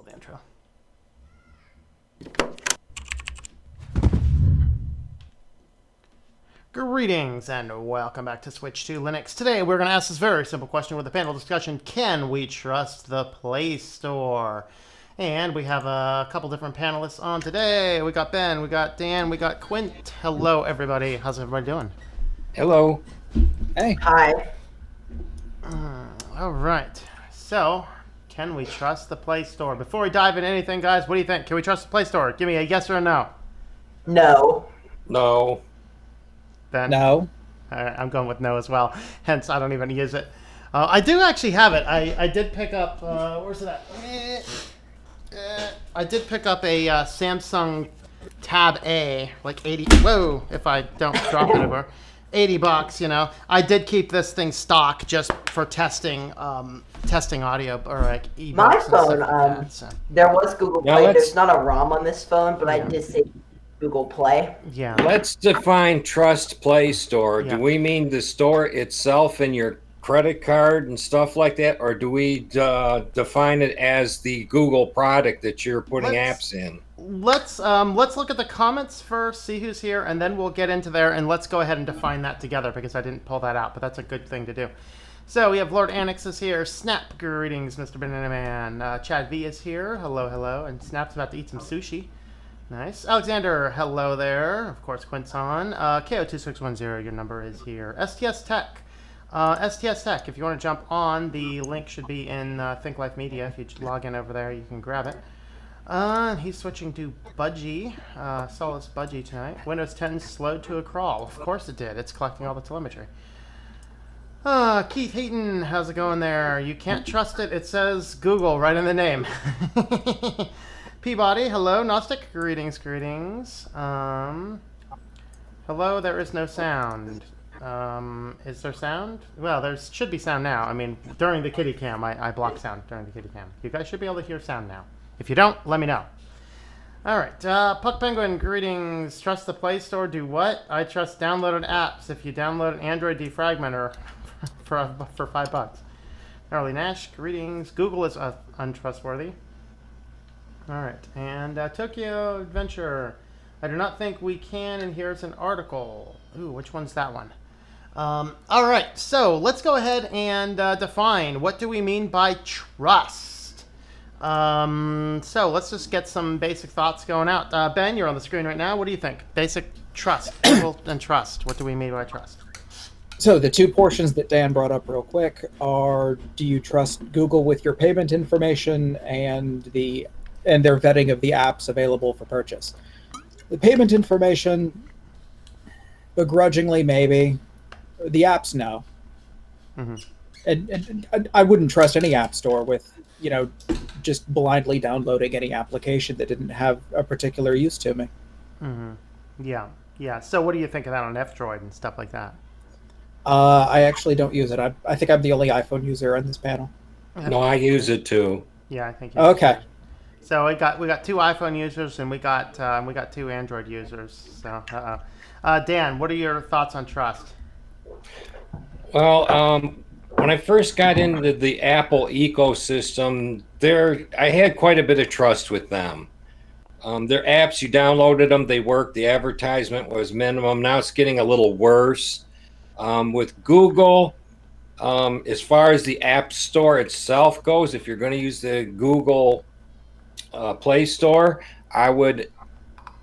the intro. Greetings and welcome back to Switch to Linux. Today we're going to ask this very simple question with a panel discussion. Can we trust the Play Store? And we have a couple different panelists on today. We got Ben, we got Dan, we got Quint. Hello everybody. How's everybody doing? Hello. Hey. Hi. All right. So, can we trust the Play Store? Before we dive into anything, guys, what do you think? Can we trust the Play Store? Give me a yes or a no. No. No. Ben? No. I'm going with no as well. Hence, I don't even use it. I do actually have it. I did pick up. Where's it at? I did pick up a Samsung Tab A, like 80. Whoa! If I don't drop it over, $80. You know, I did keep this thing stock just for testing audio or like ebooks. My and stuff phone, like that, so. there was Google Now Play. let's- There's not a ROM on this phone, but I Yeah. did say Google Play. Yeah. Let's define Trust Play Store. Yeah. Do we mean the store itself and your credit card and stuff like that, or do we define it as the Google product that you're putting Let's- apps in? Let's look at the comments first, see who's here, and then we'll get into there, and let's go ahead and define that together because I didn't pull that out, but that's a good thing to do. So we have Lord Annex is here. Snap, greetings, Mr. Banana Man. Chad V is here. Hello, hello. And Snap's about to eat some sushi. Nice. Alexander, hello there. Of course, Quint's on. KO2610, your number is here. STS Tech. STS Tech, if you want to jump on, the link should be in Think Life Media. If you log in over there, you can grab it. He's switching to Budgie. Solus Budgie tonight. Windows 10 slowed to a crawl. Of course it did. It's collecting all the telemetry. Keith Heaton, how's it going there? You can't trust it. It says Google right in the name. Peabody, hello. Gnostic, greetings, greetings. Hello, there is no sound. Is there sound? Well, there should be sound now. I mean, during the kitty cam, I block sound during the kitty cam. You guys should be able to hear sound now. If you don't, let me know. All right, Puck Penguin, greetings. Trust the Play Store. Do what? I trust downloaded apps. If you download an Android defragmenter for $5. Early Nash, greetings. Google is untrustworthy. All right, and Tokyo Adventure. I do not think we can, and here's an article. Ooh, which one's that one? All right, so let's go ahead and define what do we mean by trust. So let's just get some basic thoughts going out. Ben, you're on the screen right now. What do you think? Basic trust, Google and trust. What do we mean by trust? So the two portions that Dan brought up real quick are: do you trust Google with your payment information and their vetting of the apps available for purchase? The payment information, begrudgingly maybe. The apps, no. Mm-hmm. And I wouldn't trust any app store with, just blindly downloading any application that didn't have a particular use to me. Mm-hmm. Yeah. So what do you think of that on F-Droid and stuff like that? I actually don't use it. I think I'm the only iPhone user on this panel. No, I use it too. Yeah, I think. Okay. So we got two iPhone users and we got two Android users. So, Dan, what are your thoughts on trust? Well, when I first got into the Apple ecosystem, I had quite a bit of trust with them. Their apps, you downloaded them, they worked. The advertisement was minimum. Now it's getting a little worse. With Google, as far as the App Store itself goes, if you're going to use the Google Play Store, I would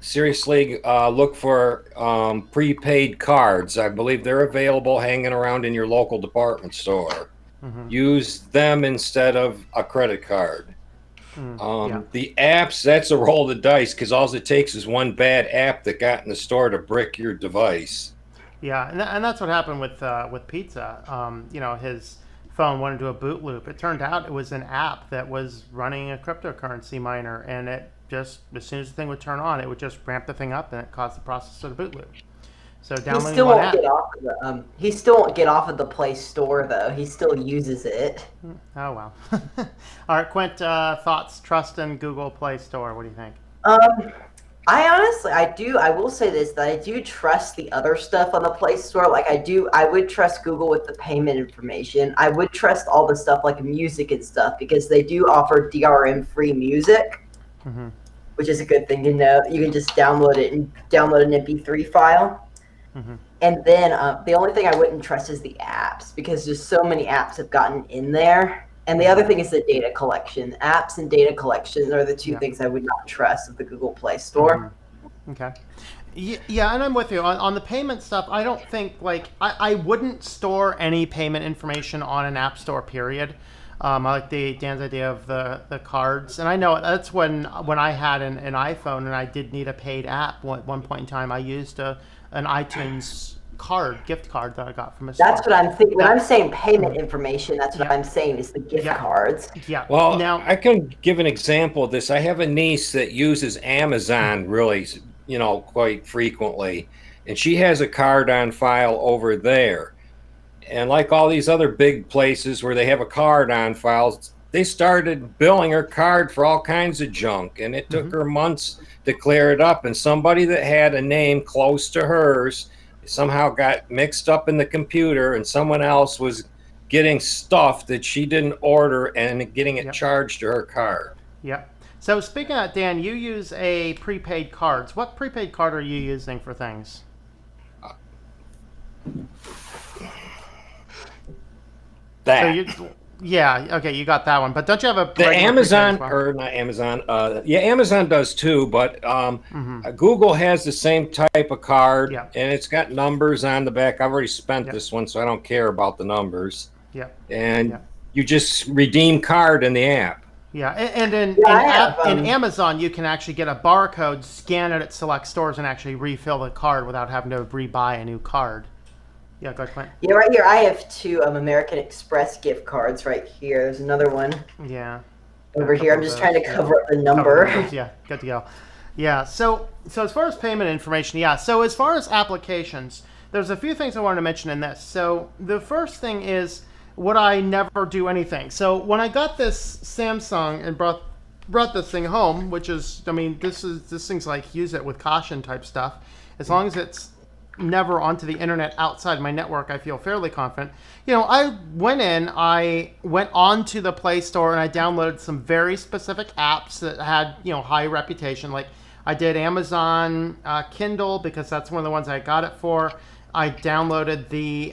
seriously look for prepaid cards. I believe they're available hanging around in your local department store. Mm-hmm. Use them instead of a credit card. Yeah. The apps, that's a roll of the dice because all it takes is one bad app that got in the store to brick your device. Yeah, and that's what happened with Pizza. His phone went into a boot loop. It turned out it was an app that was running a cryptocurrency miner, and it just, as soon as the thing would turn on, it would just ramp the thing up, and it caused the processor to boot loop. So He downloading still one won't app. get off of the he still won't get off of the Play Store though. He still uses it. Oh well. All right, Quint. Thoughts, trust in Google Play Store. What do you think? I will say this, that I do trust the other stuff on the Play Store. Like I would trust Google with the payment information. I would trust all the stuff like music and stuff because they do offer DRM free music, Mm-hmm. which is a good thing to know. You can just download it and download an MP3 file. Mm-hmm. And then the only thing I wouldn't trust is the apps because just so many apps have gotten in there. And the other thing is the data collection. Apps and data collection are the two things I would not trust of the Google Play Store. Mm-hmm. Okay. Yeah, and I'm with you. On the payment stuff, I don't think, like, I wouldn't store any payment information on an app store, period. I like Dan's idea of the cards. And I know that's when I had an iPhone and I did need a paid app at one point in time. I used an iTunes gift card that I got from a store. That's what I'm thinking. When I'm saying payment information, that's what I'm saying is the gift cards. Yeah. Well, now I can give an example of this. I have a niece that uses Amazon really, quite frequently, and she has a card on file over there. And like all these other big places where they have a card on file, they started billing her card for all kinds of junk, and it took her months to clear it up. And somebody that had a name close to hers somehow got mixed up in the computer, and someone else was getting stuff that she didn't order and getting it charged to her card. Yeah. So speaking of that, Dan, you use a prepaid cards. What prepaid card are you using for things? That. So okay, you got that one. But don't you have a The regular Amazon, prepaid as well? or not Amazon, Amazon does too, but Google has the same type of card, and it's got numbers on the back. I've already spent this one, so I don't care about the numbers. Yeah. And you just redeem card in the app. Yeah, and in Amazon, you can actually get a barcode, scan it at select stores, and actually refill the card without having to rebuy a new card. Yeah, go ahead, Clint. Yeah, right here I have two American Express gift cards right here. There's another one. Yeah. Over here, I'm just trying to cover up the number. Yeah, good to go. Yeah, so as far as payment information, so as far as applications, there's a few things I wanted to mention in this. So the first thing is, would I never do anything? So when I got this Samsung and brought this thing home, which is, this thing's like use it with caution type stuff. As long as it's never onto the internet outside my network, I feel fairly confident. I went onto the Play Store and I downloaded some very specific apps that had, high reputation. Like I did Amazon Kindle because that's one of the ones I got it for. I downloaded the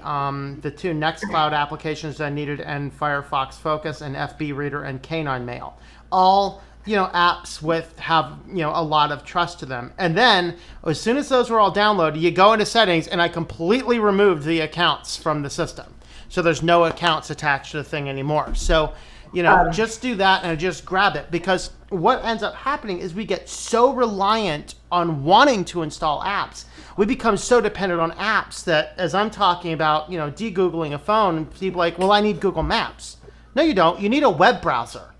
two Nextcloud applications that I needed, and Firefox Focus and FB Reader and Canine Mail. All apps have a lot of trust to them. And then as soon as those were all downloaded, you go into settings, and I completely removed the accounts from the system, so there's no accounts attached to the thing anymore. So just do that and just grab it, because what ends up happening is we get so reliant on wanting to install apps. We become so dependent on apps that, as I'm talking about, de-Googling a phone, people are like, well, I need Google Maps. No, you don't. You need a web browser.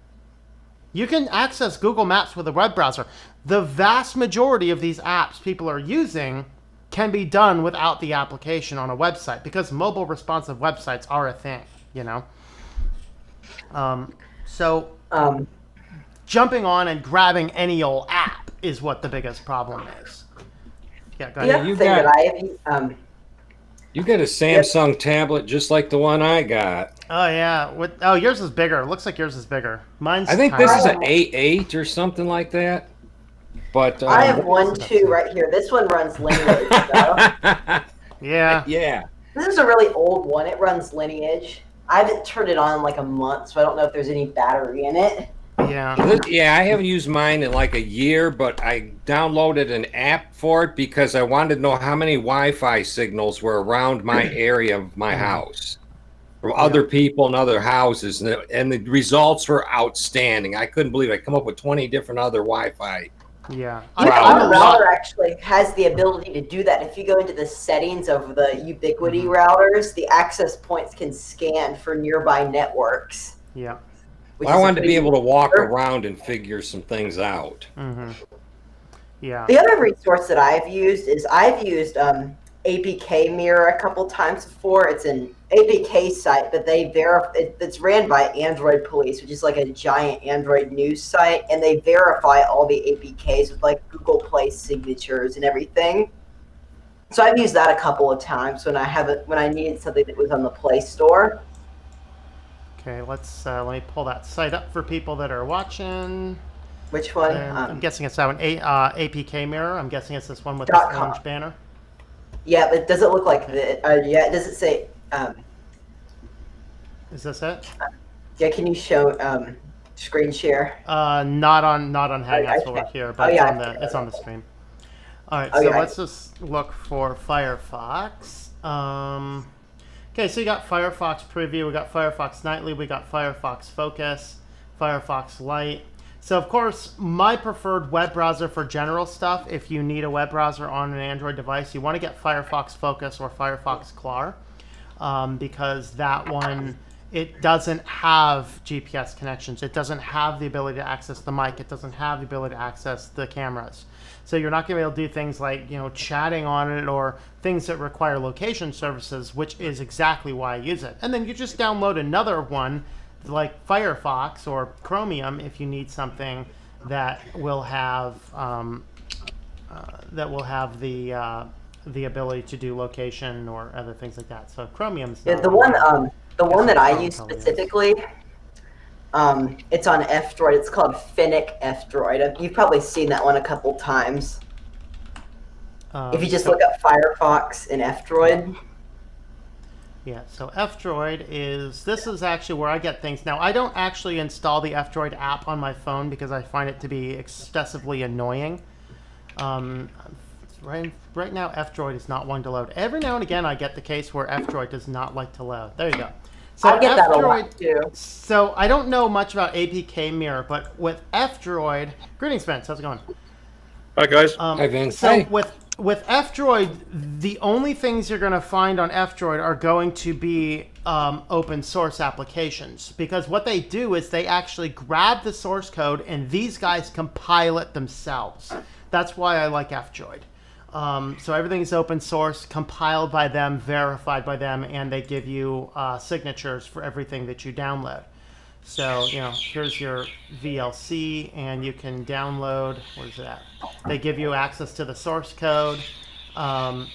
You can access Google Maps with a web browser. The vast majority of these apps people are using can be done without the application on a website, because mobile responsive websites are a thing, jumping on and grabbing any old app is what the biggest problem is. Yeah, go ahead. You got a Samsung tablet just like the one I got. Oh yeah. Yours is bigger. It looks like yours is bigger. Mine's I think tiny. this is an 8.8 or something like that. But I have one too right here. This one runs Lineage. Yeah. Yeah. This is a really old one. It runs Lineage. I haven't turned it on in like a month, so I don't know if there's any battery in it. Yeah. Yeah, I haven't used mine in like a year, but I downloaded an app for it because I wanted to know how many Wi-Fi signals were around my area of my house from other people and other houses, and the results were outstanding. I couldn't believe it. I come up with 20 different other Wi-Fi. Yeah. Our router actually has the ability to do that. If you go into the settings of the Ubiquiti routers, the access points can scan for nearby networks. Yeah. Well, I wanted to be able to walk around and figure some things out. Mm-hmm. Yeah. The other resource that I've used is APK Mirror a couple times before. It's an APK site, but it's ran by Android Police, which is like a giant Android news site, and they verify all the APKs with like Google Play signatures and everything. So I've used that a couple of times when I needed something that was on the Play Store. Okay, let me pull that site up for people that are watching. Which one? I'm guessing it's that one, APK Mirror. I'm guessing it's this one with this orange banner. Yeah, but does it look like the? Yeah, does it say? Is this it? Yeah, can you show screen share? Not on Hangouts over here, but it's on the screen. All right, so let's just look for Firefox. Okay, so you got Firefox Preview, we got Firefox Nightly, we got Firefox Focus, Firefox Lite. So, of course, my preferred web browser for general stuff, if you need a web browser on an Android device, you want to get Firefox Focus or Firefox Clar, because that one, it doesn't have GPS connections. It doesn't have the ability to access the mic. It doesn't have the ability to access the cameras. So you're not going to be able to do things like, chatting on it or things that require location services, which is exactly why I use it. And then you just download another one like Firefox or Chromium if you need something that will have the ability to do location or other things like that. So Chromium's the one that I use specifically. It's on F-Droid. It's called Finnick F-Droid. You've probably seen that one a couple times. If you just look up Firefox and F-Droid. Yeah, so F-Droid this is actually where I get things. Now, I don't actually install the F-Droid app on my phone because I find it to be excessively annoying. Right now, F-Droid is not one to load. Every now and again, I get the case where F-Droid does not like to load. There you go. So I get that a lot too. So I don't know much about APK Mirror, but with F-Droid, greetings, Vince. How's it going? Hi guys. Hi, Vince. So Hey. with F-Droid, the only things you're going to find on F-Droid are going to be open source applications, because what they do is they actually grab the source code and these guys compile it themselves. That's why I like F-Droid. So everything is open source, compiled by them, verified by them, and they give you signatures for everything that you download. So, here's your VLC, and you can download, where's it at? They give you access to the source code. Where's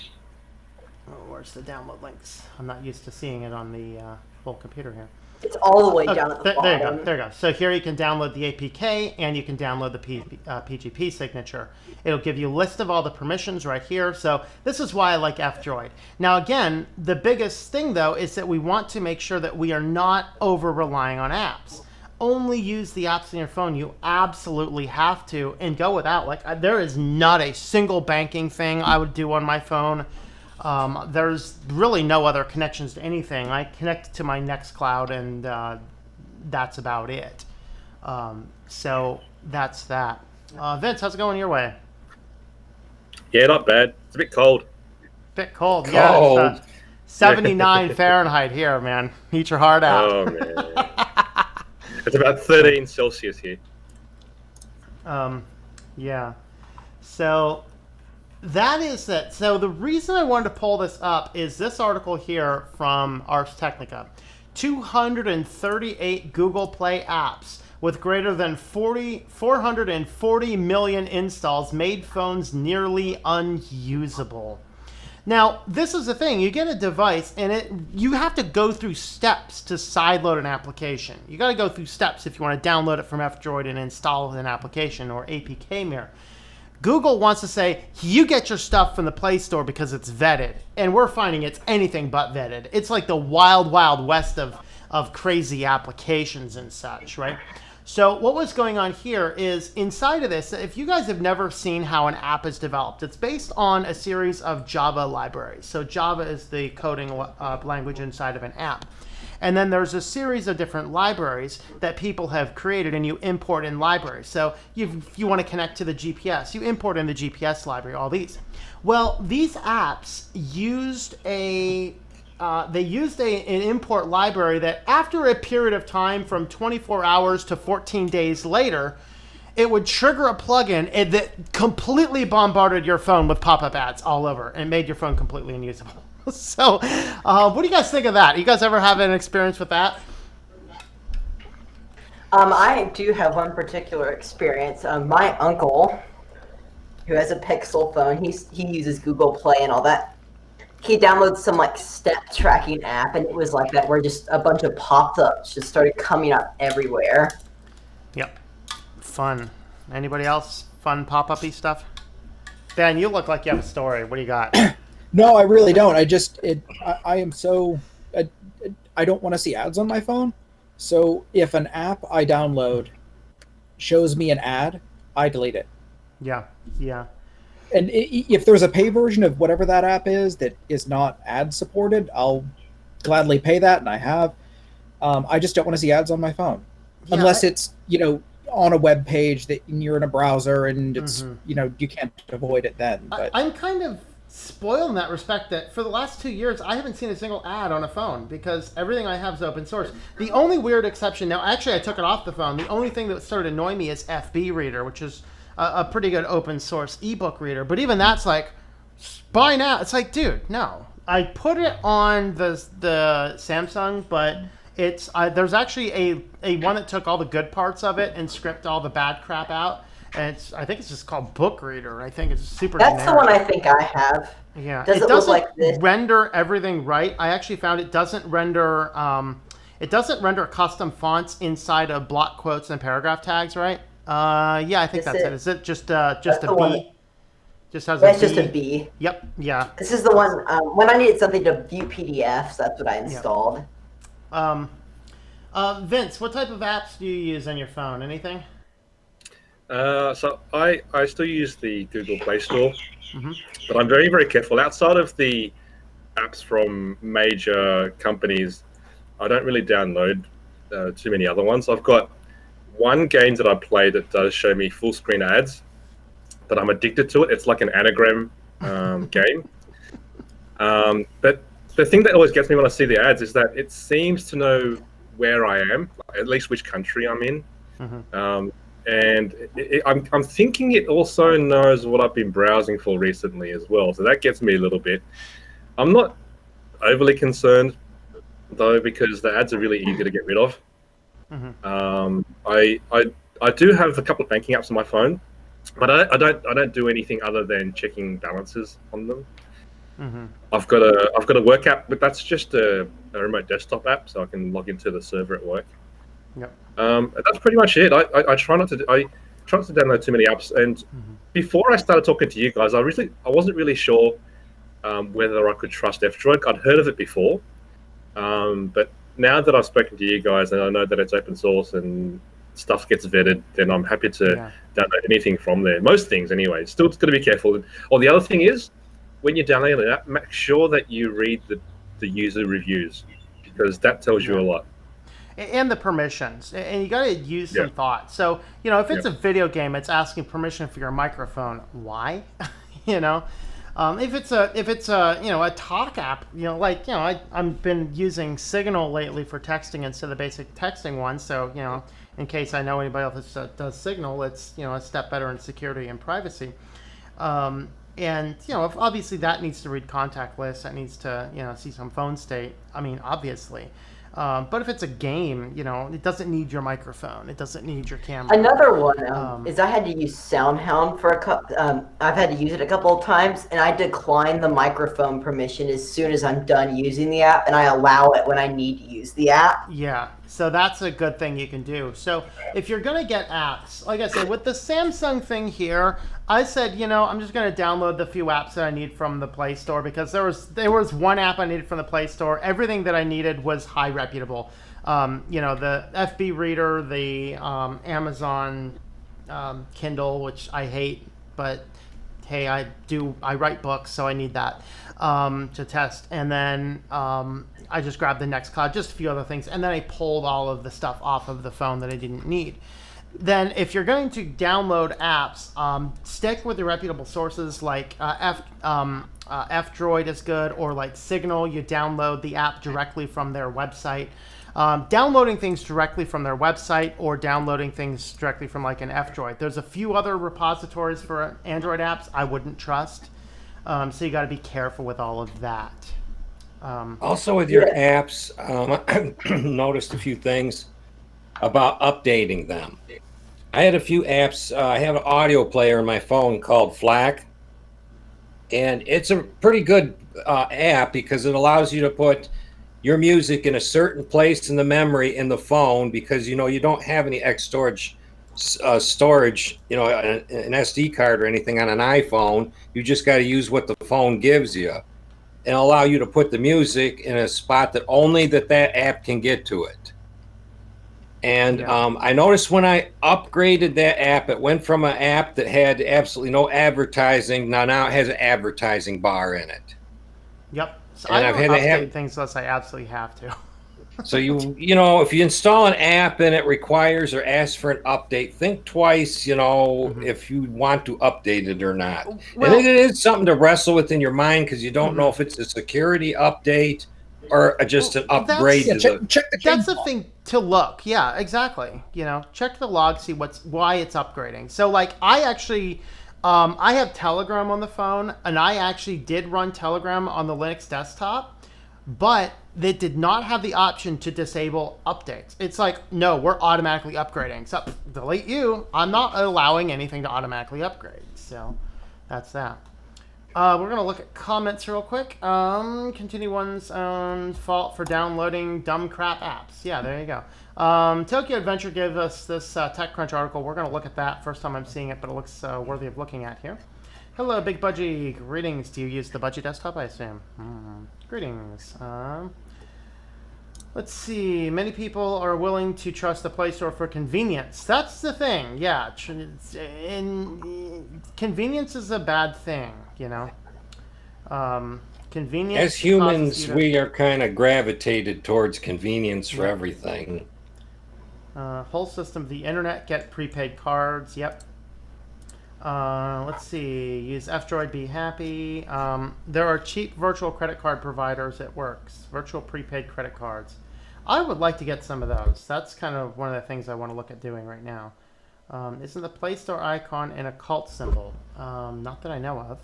the download links? I'm not used to seeing it on the whole computer here. It's all the way down at the bottom. There you go. So here you can download the APK and you can download the PGP signature. It'll give you a list of all the permissions right here. So this is why I like F-Droid. Now again, the biggest thing though is that we want to make sure that we are not over relying on apps. Only use the apps on your phone. You absolutely have to, and go without. There is not a single banking thing I would do on my phone. There's really no other connections to anything. I connect to my Nextcloud, and that's about it. So that's that. Vince, how's it going your way? Yeah, not bad. It's a bit cold. Bit cold. Yeah, it's 79 Fahrenheit here, man. Eat your heart out. Oh man, it's about 13 Celsius here. Yeah. So that is it. So the reason I wanted to pull this up is this article here from Ars Technica. 238 Google Play apps with greater than 440 million installs made phones nearly unusable. Now, this is the thing. You get a device, and you have to go through steps to sideload an application. You got to go through steps if you want to download it from F-Droid and install an application or APK Mirror. Google wants to say, you get your stuff from the Play Store because it's vetted. And we're finding it's anything but vetted. It's like the wild, wild west of crazy applications and such, right? So what was going on here is inside of this, if you guys have never seen how an app is developed, it's based on a series of Java libraries. So Java is the coding language inside of an app. And then there's a series of different libraries that people have created, and you import in libraries. So if you want to connect to the GPS, you import in the GPS library, all these. Well, these apps used an import library that after a period of time from 24 hours to 14 days later, it would trigger a plugin that completely bombarded your phone with pop-up ads all over and made your phone completely unusable. So, what do you guys think of that? You guys ever have an experience with that? I do have one particular experience. My uncle, who has a Pixel phone, he uses Google Play and all that. He downloads some like step tracking app, and it was like that, where just a bunch of pop-ups just started coming up everywhere. Yep. Fun. Anybody else? Fun pop-up-y stuff? Dan, you look like you have a story. What do you got? No, I really don't. I am so I don't want to see ads on my phone. So if an app I download shows me an ad, I delete it. Yeah. And if there's a pay version of whatever that app is that is not ad supported, I'll gladly pay that, and I have. I just don't want to see ads on my phone, unless it's on a web page that you're in a browser and it's you can't avoid it then. But I'm kind of spoiled in that respect that for the last 2 years I haven't seen a single ad on a phone because everything I have is open source. The only weird exception, now actually I took it off the phone, the only thing that started annoying me is FB Reader, which is a pretty good open source ebook reader, but even that's like, buy now. It's like, dude, no. I put it on the Samsung, but it's there's actually a one that took all the good parts of it and scripted all the bad crap out. And I think it's just called Book Reader. I think it's super That's generic. the one I think I have. Yeah, Does it it doesn't look like this? render everything right. I actually found it doesn't render custom fonts inside of block quotes and paragraph tags, right? Yeah, I think that's it. Is it just a B? Just has a B. It's just a B. Yep. Yeah. This is the one when I needed something to view PDFs. That's what I installed. Vince, what type of apps do you use on your phone? Anything? So I still use the Google Play Store, but I'm very, very careful. Outside of the apps from major companies, I don't really download too many other ones. I've got one game that I play that does show me full screen ads, but I'm addicted to it. It's like an anagram game. But the thing that always gets me when I see the ads is that it seems to know where I am, at least which country I'm in. And I'm thinking it also knows what I've been browsing for recently as well. So that gets me a little bit. I'm not overly concerned, though, because the ads are really easy to get rid of. I do have a couple of banking apps on my phone, but I don't do anything other than checking balances on them. I've got a work app, but that's just a remote desktop app, so I can log into the server at work. Yep. That's pretty much it. I try not to download too many apps. And before I started talking to you guys, I wasn't really sure whether I could trust F-Droid. I'd heard of it before, but now that I've spoken to you guys and I know that it's open source and stuff gets vetted, then I'm happy to download anything from there. Most things, anyway. Still, it's got to be careful. Or the other thing is, when you're downloading an app, make sure that you read the user reviews, because that tells you a lot. And the permissions, and you got to use some thought. So, if it's a video game, it's asking permission for your microphone. Why? If it's a talk app, I've been using Signal lately for texting instead of the basic texting one. So, in case I know anybody else that does Signal, it's a step better in security and privacy. And obviously that needs to read contact lists, that needs to see some phone state. I mean, obviously. But if it's a game, it doesn't need your microphone. It doesn't need your camera. Another one is I had to use SoundHound for a couple. I've had to use it a couple of times, and I decline the microphone permission as soon as I'm done using the app, and I allow it when I need to use the app. Yeah, so that's a good thing you can do. So if you're gonna get apps, like I said, with the Samsung thing here, I said, I'm just gonna download the few apps that I need from the Play Store, because there was one app I needed from the Play Store. Everything that I needed was high reputable. The FB Reader, the Amazon Kindle, which I hate, but hey, I write books, so I need that to test. And then I just grabbed the Nextcloud, just a few other things, and then I pulled all of the stuff off of the phone that I didn't need. Then if you're going to download apps, stick with the reputable sources like F-Droid is good, or like Signal. You download the app directly from their website. Downloading things directly from their website or downloading things directly from like an F-Droid. There's a few other repositories for Android apps I wouldn't trust. So you got to be careful with all of that. Also, with your apps, I've noticed a few things about updating them. I had a few apps. I have an audio player in my phone called FLAC, and it's a pretty good app because it allows you to put your music in a certain place in the memory in the phone, because you don't have any X storage, an SD card or anything on an iPhone. You just got to use what the phone gives you, and allow you to put the music in a spot that only that app can get to it. And I noticed when I upgraded that app, it went from an app that had absolutely no advertising. Now it has an advertising bar in it. Yep. So And I I've don't had to update have- things unless I absolutely have to. So if you install an app and it requires or asks for an update, think twice, if you want to update it or not. Well- And it is something to wrestle with in your mind, because you don't know if it's a security update or just an upgrade. Yeah, check the That's change the log. thing to look. Yeah, exactly. Check the log, see why it's upgrading. So like I actually I have Telegram on the phone, and I actually did run Telegram on the Linux desktop, but they did not have the option to disable updates. It's like, no, we're automatically upgrading. So delete you. I'm not allowing anything to automatically upgrade. So that's that. We're going to look at comments real quick. Continue one's own fault for downloading dumb crap apps. Yeah, there you go. Tokyo Adventure gave us this TechCrunch article. We're going to look at that. First time I'm seeing it, but it looks worthy of looking at here. Hello, Big Budgie. Greetings. Do you use the Budgie desktop, I assume? Greetings. Let's see. Many people are willing to trust the Play Store for convenience. That's the thing. Yeah. Convenience is a bad thing, Convenience. As humans, we are kind of gravitated towards convenience for everything. Whole system of the internet, get prepaid cards. Yep. Let's see. Use F-Droid, be happy. There are cheap virtual credit card providers. It works. Virtual prepaid credit cards. I would like to get some of those. That's kind of one of the things I want to look at doing right now. Isn't the Play Store icon an occult symbol? Not that I know of.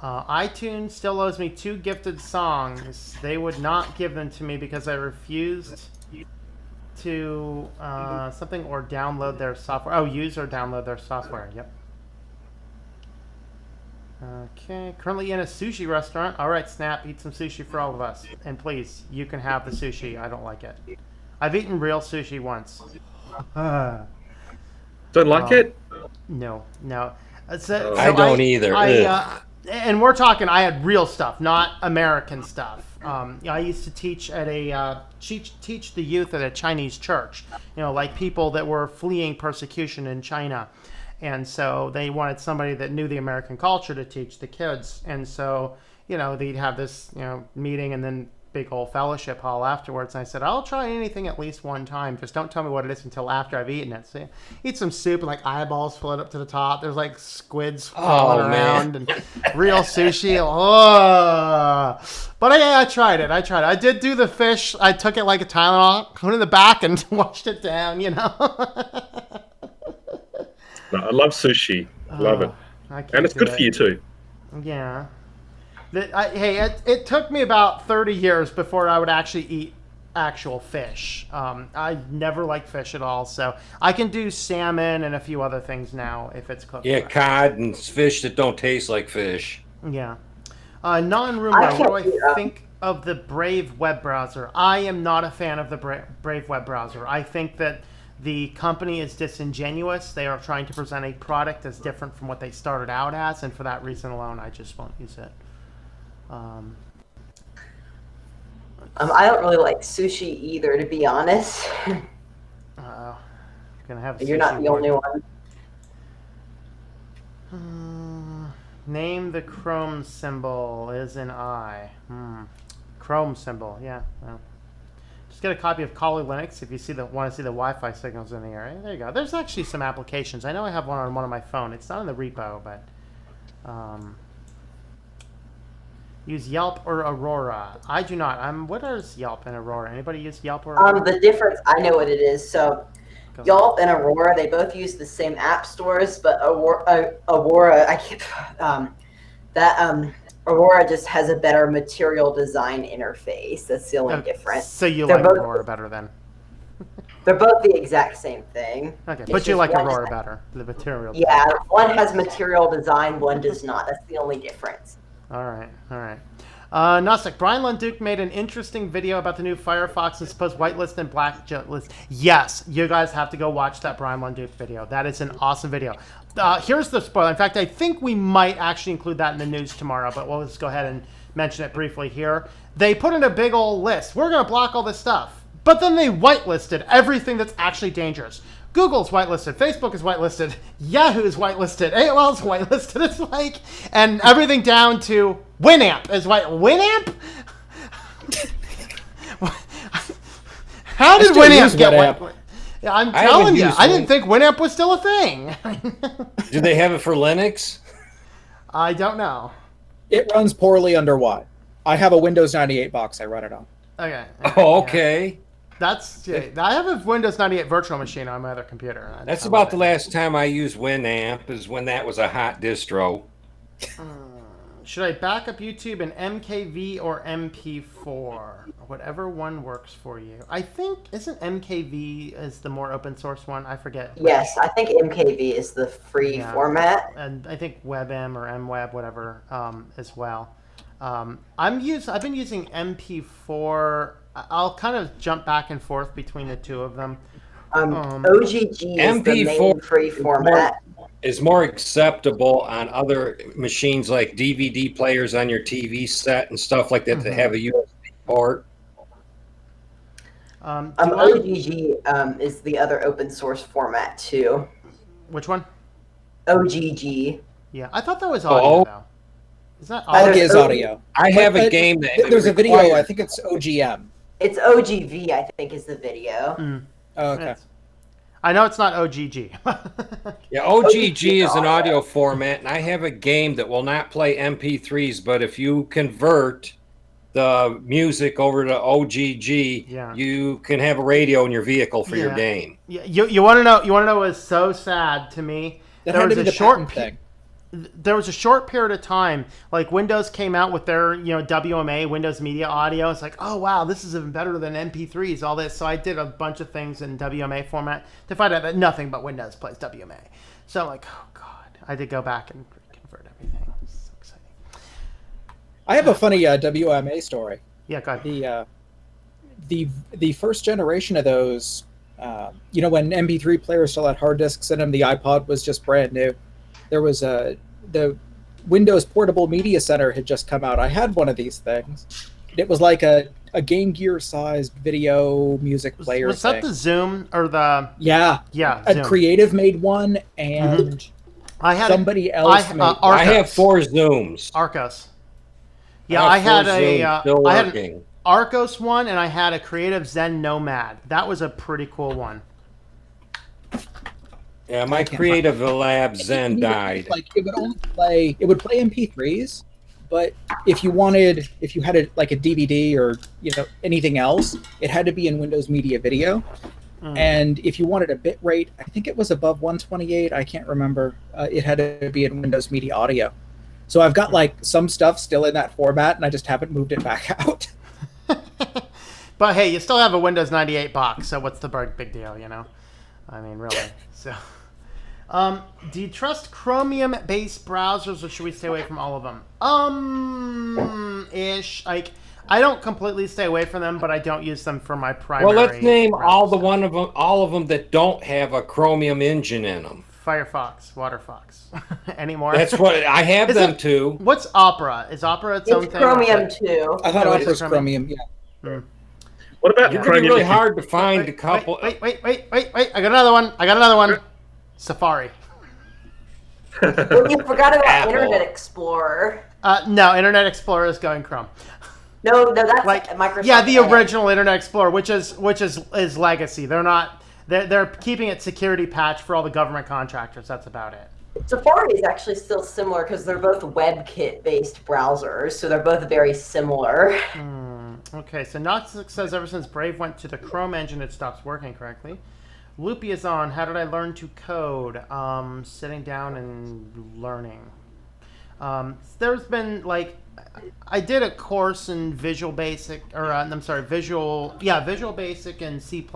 iTunes still owes me 2 gifted songs. They would not give them to me because I refused to something or download their software. Oh, use or download their software. Yep. Okay. Currently in a sushi restaurant. All right, Snap, eat some sushi for all of us. And please, you can have the sushi. I don't like it. I've eaten real sushi once. Don't like it? No. I don't either. And we're talking, I had real stuff, not American stuff. I used to teach at teach the youth at a Chinese church, like people that were fleeing persecution in China. And so they wanted somebody that knew the American culture to teach the kids. And so, they'd have this, meeting and then big old fellowship hall afterwards. And I said, I'll try anything at least one time. Just don't tell me what it is until after I've eaten it. So eat some soup and like eyeballs float up to the top. There's like squids crawling around and real sushi. Oh. But I tried it. I did do the fish. I took it like a Tylenol, put it in the back and washed it down, No, I love sushi. Love it. And it's good for you too. Yeah. It took me about 30 years before I would actually eat actual fish. I never liked fish at all, so I can do salmon and a few other things now if it's cooked. Yeah, cod and fish that don't taste like fish. Yeah. Non-Roomba, what do I think of the Brave web browser? I am not a fan of the Brave web browser. I think that the company is disingenuous. They are trying to present a product that's different from what they started out as, and for that reason alone, I just won't use it. I don't really like sushi either, to be honest. Gonna have. You're not the only one. Name the Chrome symbol is an I. Chrome symbol, yeah. Well. Just get a copy of Kali Linux if you want to see the Wi-Fi signals in the area. There you go. There's actually some applications. I know I have one on one of my phone. It's not in the repo, but Use Yelp or Aurora. I do not. What is Yelp and Aurora? Anybody use Yelp or Aurora? The difference, I know what it is. So, Yelp and Aurora, they both use the same app stores, but Aurora, Aurora just has a better material design interface. That's the only difference. So you like Aurora better then? They're both the exact same thing. Okay, but you like Aurora better, the material design. Yeah, one has material design, one does not. That's the only difference. All right. Gnostic, Brian Lunduke made an interesting video about the new Firefox and supposed whitelist and blacklist. Yes, you guys have to go watch that Brian Lunduke video. That is an awesome video. Here's the spoiler. In fact, I think we might actually include that in the news tomorrow, but we'll just go ahead and mention it briefly here. They put in a big old list. We're going to block all this stuff. But then they whitelisted everything that's actually dangerous. Google's whitelisted, Facebook is whitelisted, Yahoo is whitelisted, AOL's whitelisted. It's like, and everything down to Winamp is Winamp? How did Winamp get whitelisted? I'm telling you, I didn't think Winamp was still a thing. Do they have it for Linux? I don't know. It runs poorly under what? I have a Windows 98 box I run it on. Okay. Oh, okay. I have a Windows 98 virtual machine on my other computer. That's about the last time I used Winamp, is when that was a hot distro. Should I back up YouTube in MKV or MP4? Whatever one works for you. I think, isn't MKV is the more open source one? I forget. Yes, I think MKV is the free format. And I think WebM or MWeb, whatever, as well. I've been using MP4. I'll kind of jump back and forth between the two of them. OGG is the main free format. Is more acceptable on other machines like DVD players on your TV set and stuff like that that have a USB port. OGG is the other open source format too. Which one? OGG. Yeah, I thought that was audio though. Is that audio? Is audio. I have a game that there's a video. I think it's OGM. It's OGV. I think is the video. Oh, okay. I know it's not OGG. Yeah, OGG is an audio format, and I have a game that will not play MP3s, but if you convert the music over to OGG, you can have a radio in your vehicle for your game. Yeah, you want to know? You want to know what was so sad to me? There was a short thing. There was a short period of time, like Windows came out with their, WMA, Windows Media Audio. It's like, oh wow, this is even better than MP3s, all this. So I did a bunch of things in WMA format to find out that nothing but Windows plays WMA. So I'm like, oh god, I did go back and convert everything. It's so exciting. I have a funny WMA story. Yeah, go ahead. The first generation of those, when MP3 players still had hard disks in them, the iPod was just brand new. There was the Windows Portable Media Center had just come out. I had one of these things. It was like a Game Gear sized video music player. Was that the Zoom or the? Yeah. Zoom. Creative made one, and somebody else made. I have 4 Zooms. Arcos. Yeah, I had an Arcos one, and I had a Creative Zen Nomad. That was a pretty cool one. Yeah, my Creative Lab Zen died. Like it would play MP3s, but if you had a DVD or anything else, it had to be in Windows Media Video. And if you wanted a bit rate, I think it was above 128. I can't remember. It had to be in Windows Media Audio. So I've got some stuff still in that format, and I just haven't moved it back out. But hey, you still have a Windows 98 box, so what's the big deal, I mean, really. So, do you trust Chromium-based browsers, or should we stay away from all of them? I don't completely stay away from them, but I don't use them for my primary. Well, let's name all of them that don't have a Chromium engine in them. Firefox, Waterfox. Any more? That's what I have them too. What's Opera? Is Opera its own thing? It's Chromium too. I thought Opera's Chromium. Yeah. What about It's really hard to find a couple. Wait! I got another one. Safari. Well, you forgot about Apple. Internet Explorer. No, Internet Explorer is going Chrome. No, that's Microsoft. Yeah, the original Internet Explorer, which is legacy. They're not. They're keeping it security patch for all the government contractors. That's about it. Safari is actually still similar because they're both WebKit-based browsers, so they're both very similar. Okay, so Noxic says ever since Brave went to the Chrome engine, it stops working correctly. Loopy is on. How did I learn to code? Sitting down and learning. There's been like, I did a course in Visual Basic, or I'm sorry, Visual Basic and C++.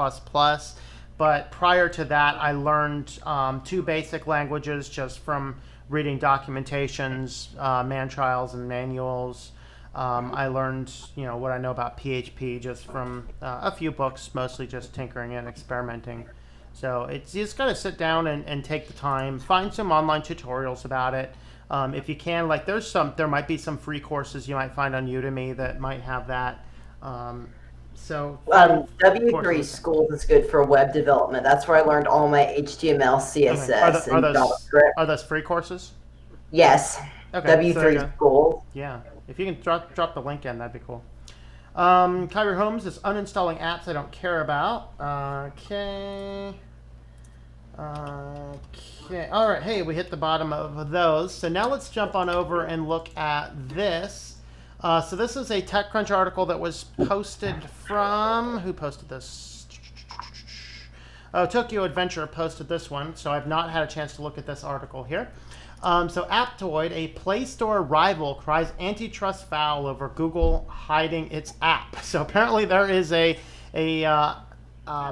But prior to that, I learned 2 basic languages just from reading documentations, man trials, and manuals. I learned, what I know about PHP just from a few books, mostly just tinkering and experimenting. So it's you just got to sit down and take the time, find some online tutorials about it. If you can, like there might be some free courses you might find on Udemy that might have that. W3 Schools is good for web development. That's where I learned all my HTML, CSS, and JavaScript. Are those free courses? Yes. Okay, W3 Schools. Yeah. If you can drop the link in, that'd be cool. Kyrie Holmes is uninstalling apps I don't care about. Okay. All right. Hey, we hit the bottom of those. So now let's jump on over and look at this. So this is a TechCrunch article that was posted from... Who posted this? Oh, Tokyo Adventure posted this one. So I've not had a chance to look at this article here. So Aptoid, a Play Store rival, cries antitrust foul over Google hiding its app. So apparently there is a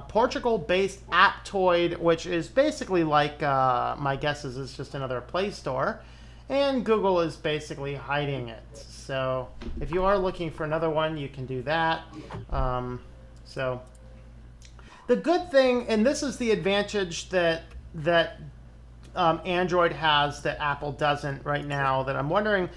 Portugal-based Aptoid, which is basically like, my guess is it's just another Play Store. And Google is basically hiding it. So if you are looking for another one, you can do that. So the good thing, and this is the advantage that Android has that Apple doesn't right now, that I'm wondering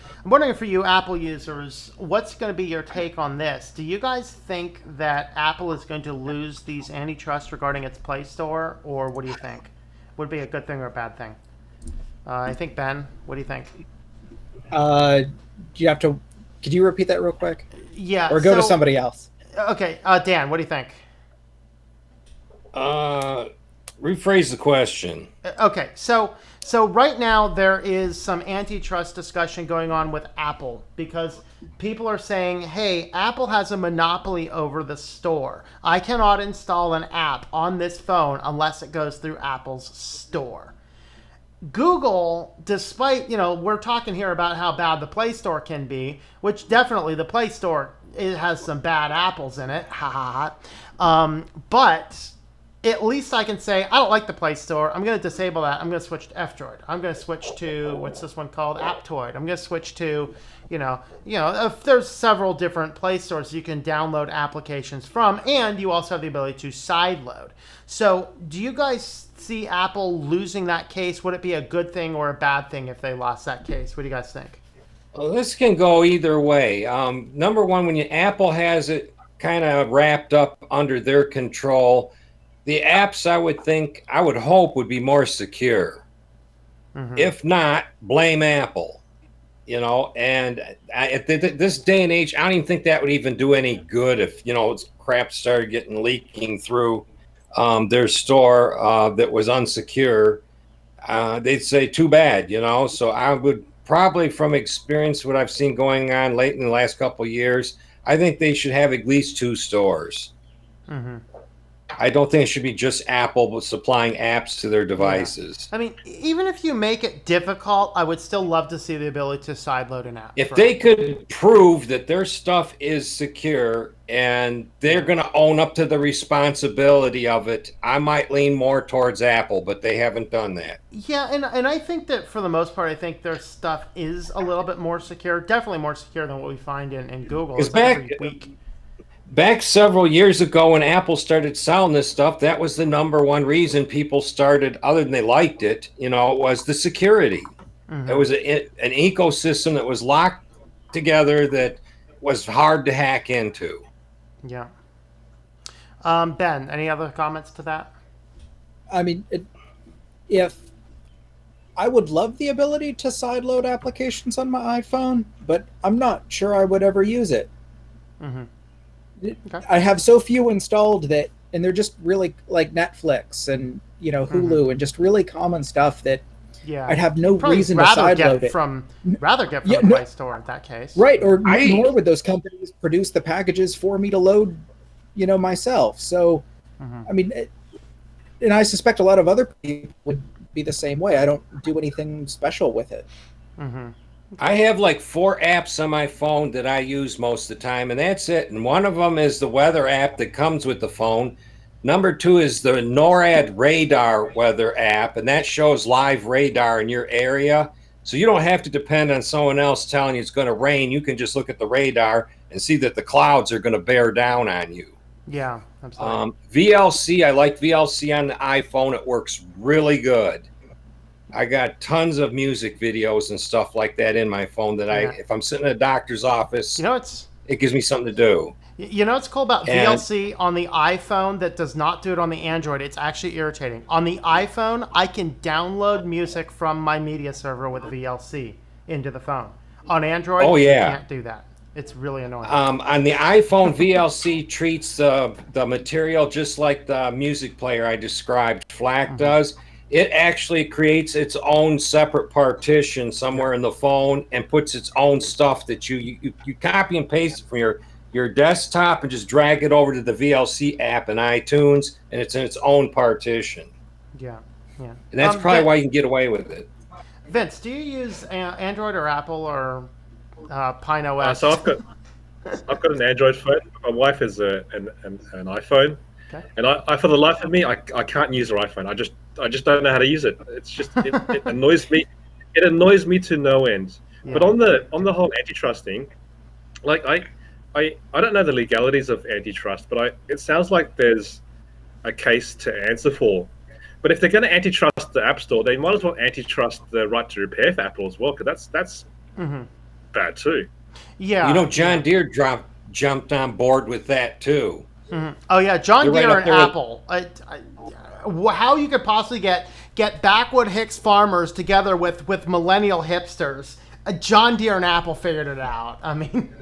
for you Apple users, what's going to be your take on this? Do you guys think that Apple is going to lose these antitrust regarding its Play Store, or what do you think? Would it be a good thing or a bad thing? I think, Ben, what do you think? Could you repeat that real quick? Yeah. Or go to somebody else. Okay. Dan, what do you think? Rephrase the question. Okay. So right now there is some antitrust discussion going on with Apple because people are saying, hey, Apple has a monopoly over the store. I cannot install an app on this phone unless it goes through Apple's store. Google, despite, we're talking here about how bad the Play Store can be, which definitely the Play Store, it has some bad apples in it. Ha ha ha. But at least I can say, I don't like the Play Store. I'm going to disable that. I'm going to switch to F-Droid. I'm going to switch to, what's this one called? Aptoid. I'm going to switch to, if there's several different Play Stores you can download applications from, and you also have the ability to sideload. So do you guys see Apple losing that case? Would it be a good thing or a bad thing if they lost that case? What do you guys think? Well, this can go either way. Number one, when Apple has it kind of wrapped up under their control, the apps I would hope would be more secure. Mm-hmm. If not, blame Apple. And at this day and age, I don't even think that would even do any good if, crap started leaking through their store that was unsecure. They'd say, too bad, So I would probably, from experience, what I've seen going on late in the last couple of years, I think they should have at least 2 stores. Mm-hmm. I don't think it should be just Apple supplying apps to their devices. Yeah. I mean, even if you make it difficult, I would still love to see the ability to sideload an app. If they could prove that their stuff is secure and they're going to own up to the responsibility of it, I might lean more towards Apple, but they haven't done that. Yeah, and I think that for the most part, I think their stuff is a little bit more secure, definitely more secure than what we find in Google. It's every week. Back several years ago when Apple started selling this stuff, that was the number one reason people started, other than they liked it, was the security. Mm-hmm. It was an ecosystem that was locked together that was hard to hack into. Yeah. Ben, any other comments to that? I mean, if I would love the ability to sideload applications on my iPhone, but I'm not sure I would ever use it. Mm-hmm. Okay. I have so few installed and they're just really like Netflix and Hulu mm-hmm. and just really common stuff that Yeah. I'd have no Probably reason to rather sideload get it. from the Yeah, Play no- Store in that case. Right, or I- nor would those companies produce the packages for me to load, myself. So, Mhm. I mean, and I suspect a lot of other people would be the same way. I don't do anything special with it. Mm-hmm. I have like 4 apps on my phone that I use most of the time, and that's it. And one of them is the weather app that comes with the phone. Number 2 is the NORAD radar weather app, and that shows live radar in your area. So you don't have to depend on someone else telling you it's going to rain. You can just look at the radar and see that the clouds are going to bear down on you. Yeah, absolutely. VLC, I like VLC on the iPhone. It works really good. I got tons of music videos and stuff like that in my phone that Yeah. if I'm sitting in a doctor's office, It gives me something to do. what's cool about And- VLC on the iPhone that does not do it on the Android? It's actually irritating. On the iPhone, I can download music from my media server with VLC into the phone. On Android, Oh, yeah. you can't do that. It's really annoying. On the iPhone, VLC treats the material just like the music player I described, FLAC does. It actually creates its own separate partition somewhere in the phone and puts its own stuff that you copy and paste it from your desktop and just drag it over to the VLC app in iTunes, and it's in its own partition. Yeah. And that's probably why you can get away with it. Vince, do you use Android or Apple or Pine OS? So I've got an Android phone. My wife is an iPhone, Okay. and I for the life of me, I can't use her iPhone. I just don't know how to use it. It's just it annoys me. It annoys me to no end. Yeah. But on the whole antitrust thing, like I don't know the legalities of antitrust, but it sounds like there's a case to answer for. But if they're going to antitrust the App Store, they might as well antitrust the right to repair for Apple as well, because that's bad too. Yeah. John Deere jumped on board with that too. Mhm. Oh yeah, John You're right Deere up and there with- Apple. How you could possibly get backwood Hicks farmers together with millennial hipsters? John Deere and Apple figured it out. I mean,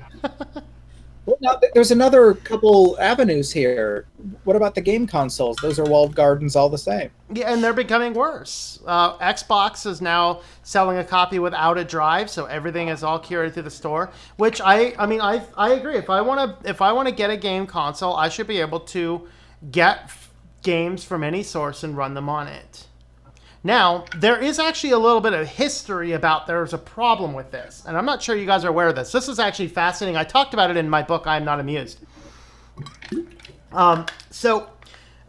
Well, now there's another couple avenues here. What about the game consoles? Those are walled gardens all the same. yeah, and they're becoming worse. Xbox is now selling a copy without a drive, so everything is all curated through the store. Which I agree. If I want to get a game console, I should be able to get games from any source and run them on it. Now, there is actually a little bit of history about there's a problem with this, and I'm not sure you guys are aware of this. This is actually fascinating. I talked about it in my book, I'm Not Amused. So,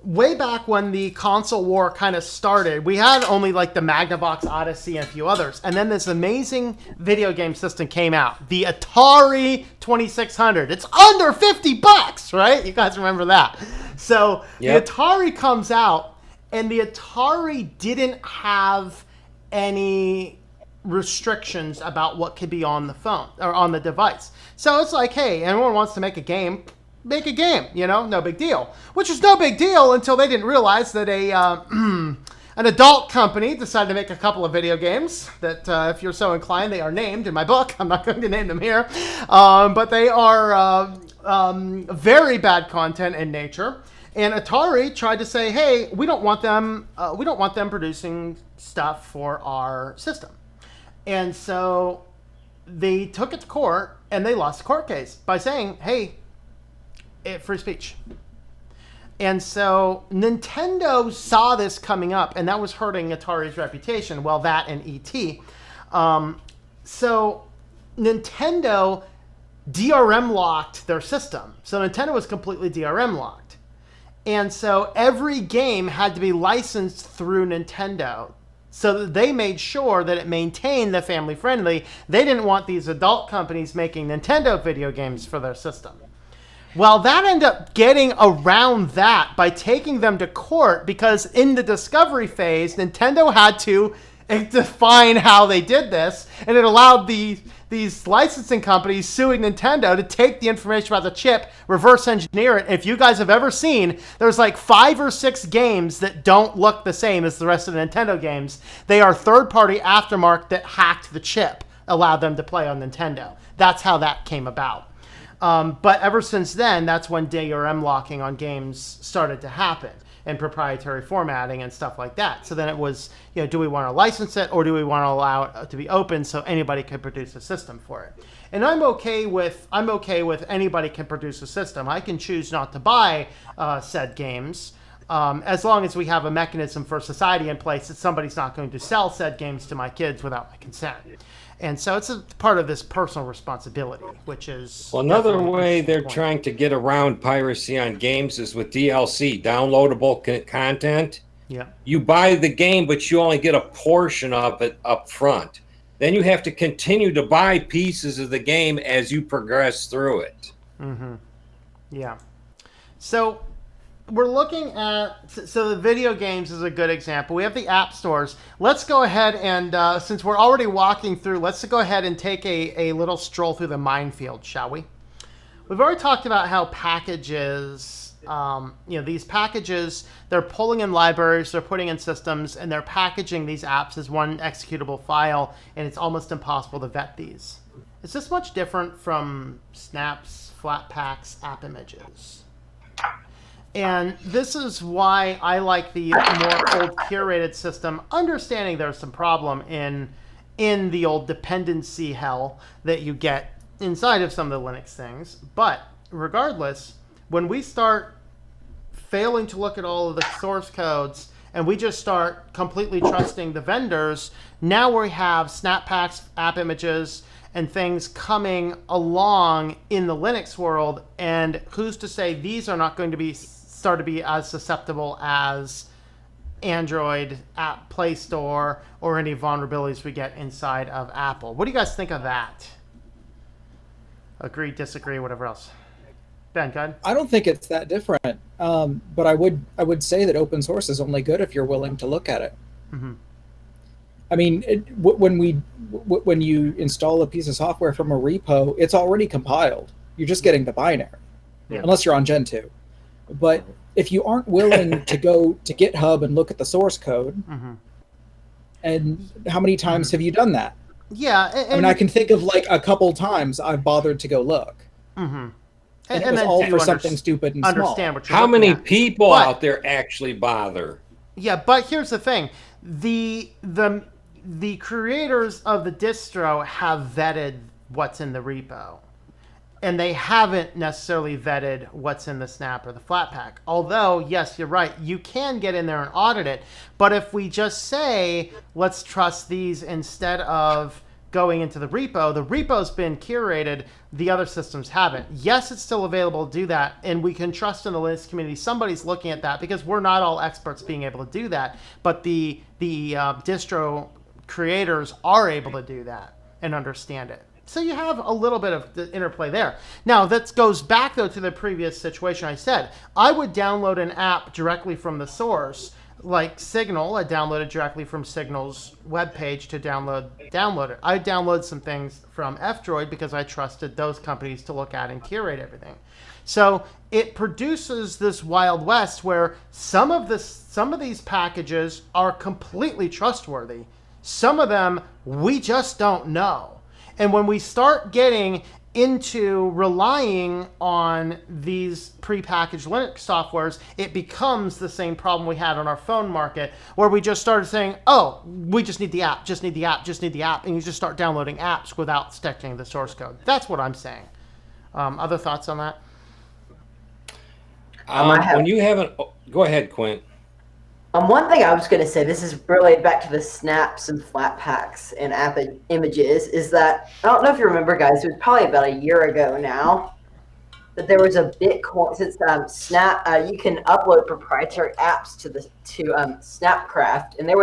way back when the console war kind of started, we had only like the Magnavox Odyssey and a few others, and then this amazing video game system came out, the Atari 2600. It's under $50, right? You guys remember that? So, Yep. the Atari comes out, and the Atari didn't have any restrictions about what could be on the phone or on the device. So it's like, hey, anyone wants to make a game, no big deal. Which is no big deal until they didn't realize that an adult company decided to make a couple of video games that, if you're so inclined, they are named in my book. I'm not going to name them here. But they are very bad content in nature. And Atari tried to say, "Hey, we don't want them producing stuff for our system." And so they took it to court, and they lost the court case by saying, "Hey, free speech." And so Nintendo saw this coming up, and that was hurting Atari's reputation. Well, that and ET. So Nintendo DRM locked their system. So Nintendo was completely DRM locked. And so every game had to be licensed through Nintendo. So that they made sure that it maintained the family friendly. They didn't want these adult companies making Nintendo video games for their system. Well, that ended up getting around that by taking them to court, because in the discovery phase, Nintendo had to define how they did this, and it allowed these licensing companies suing Nintendo to take the information about the chip, reverse engineer it. If you guys have ever seen, there's like 5 or 6 games that don't look the same as the rest of the Nintendo games. They are third-party aftermarket that hacked the chip, allowed them to play on Nintendo. That's how that came about. But ever since then, that's when DRM locking on games started to happen. and proprietary formatting and stuff like that. So then it was, do we want to license it, or do we want to allow it to be open so anybody can produce a system for it? And I'm okay with anybody can produce a system. I can choose not to buy said games. As long as we have a mechanism for society in place that somebody's not going to sell said games to my kids without my consent. And so it's a part of this personal responsibility, which is... Well, another way they're trying to get around piracy on games is with DLC, downloadable content. Yeah. You buy the game, but you only get a portion of it up front. Then you have to continue to buy pieces of the game as you progress through it. Mm-hmm. Yeah. So we're looking at, so the video games is a good example. We have the app stores. Let's go ahead and, since we're already walking through, let's go ahead and take a little stroll through the minefield, shall we? We've already talked about how packages, these packages, they're pulling in libraries, they're putting in systems, and they're packaging these apps as one executable file, and it's almost impossible to vet these. Is this much different from Snap's, Flatpak's app images? And this is why I like the more old curated system, understanding there's some problem in the old dependency hell that you get inside of some of the Linux things. But regardless, when we start failing to look at all of the source codes and we just start completely trusting the vendors, now we have Snappack's app images and things coming along in the Linux world, and who's to say these are not going to start to be as susceptible as Android app Play Store or any vulnerabilities we get inside of Apple. What do you guys think of that? Agree, disagree, whatever else. Ben, go ahead. I don't think it's that different, but I would say that open source is only good if you're willing to look at it. Mm-hmm. I mean, when you install a piece of software from a repo, it's already compiled. You're just getting the binary, unless you're on Gen 2. But if you aren't willing to go to GitHub and look at the source code, and how many times have you done that? Yeah. I mean, I can think of like a couple times I've bothered to go look. Mm-hmm. And it was all for something stupid and small. What you're How many at. people out there actually bother? Yeah, but here's the thing. The creators of the distro have vetted what's in the repo. And they haven't necessarily vetted what's in the Snap or the Flatpak. Although, yes, you're right, you can get in there and audit it. But if we just say, let's trust these instead of going into the repo's been curated, the other systems haven't. Yes, it's still available to do that, and we can trust in the Linux community somebody's looking at that, because we're not all experts being able to do that. But the distro creators are able to do that and understand it. So you have a little bit of the interplay there. Now, that goes back, though, to the previous situation I said. I would download an app directly from the source, like Signal. I downloaded directly from Signal's webpage to download it. I download some things from F-Droid because I trusted those companies to look at and curate everything. So it produces this Wild West where some of these packages are completely trustworthy. Some of them we just don't know. And when we start getting into relying on these prepackaged Linux softwares, it becomes the same problem we had on our phone market, where we just started saying, oh, we just need the app, just need the app, just need the app. And you just start downloading apps without checking the source code. That's what I'm saying. Other thoughts on that? When you haven't... Go ahead, Quint. One thing I was going to say, this is related back to the snaps and Flatpaks and app images, is that, I don't know if you remember, guys, it was probably about a year ago now, that there was a Bitcoin, since Snap, you can upload proprietary apps to Snapcraft, and there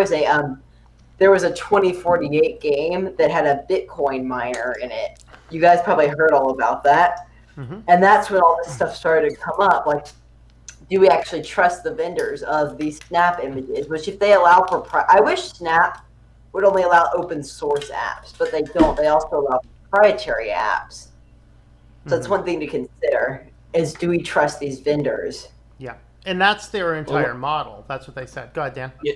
was a 2048 game that had a Bitcoin miner in it. You guys probably heard all about that. Mm-hmm. And that's when all this stuff started to come up, like, do we actually trust the vendors of these Snap images? Which, if they allow I wish Snap would only allow open source apps, but they don't. They also allow proprietary apps. So that's one thing to consider: is do we trust these vendors? Yeah, and that's their entire model. That's what they said. Go ahead, Dan. Yeah.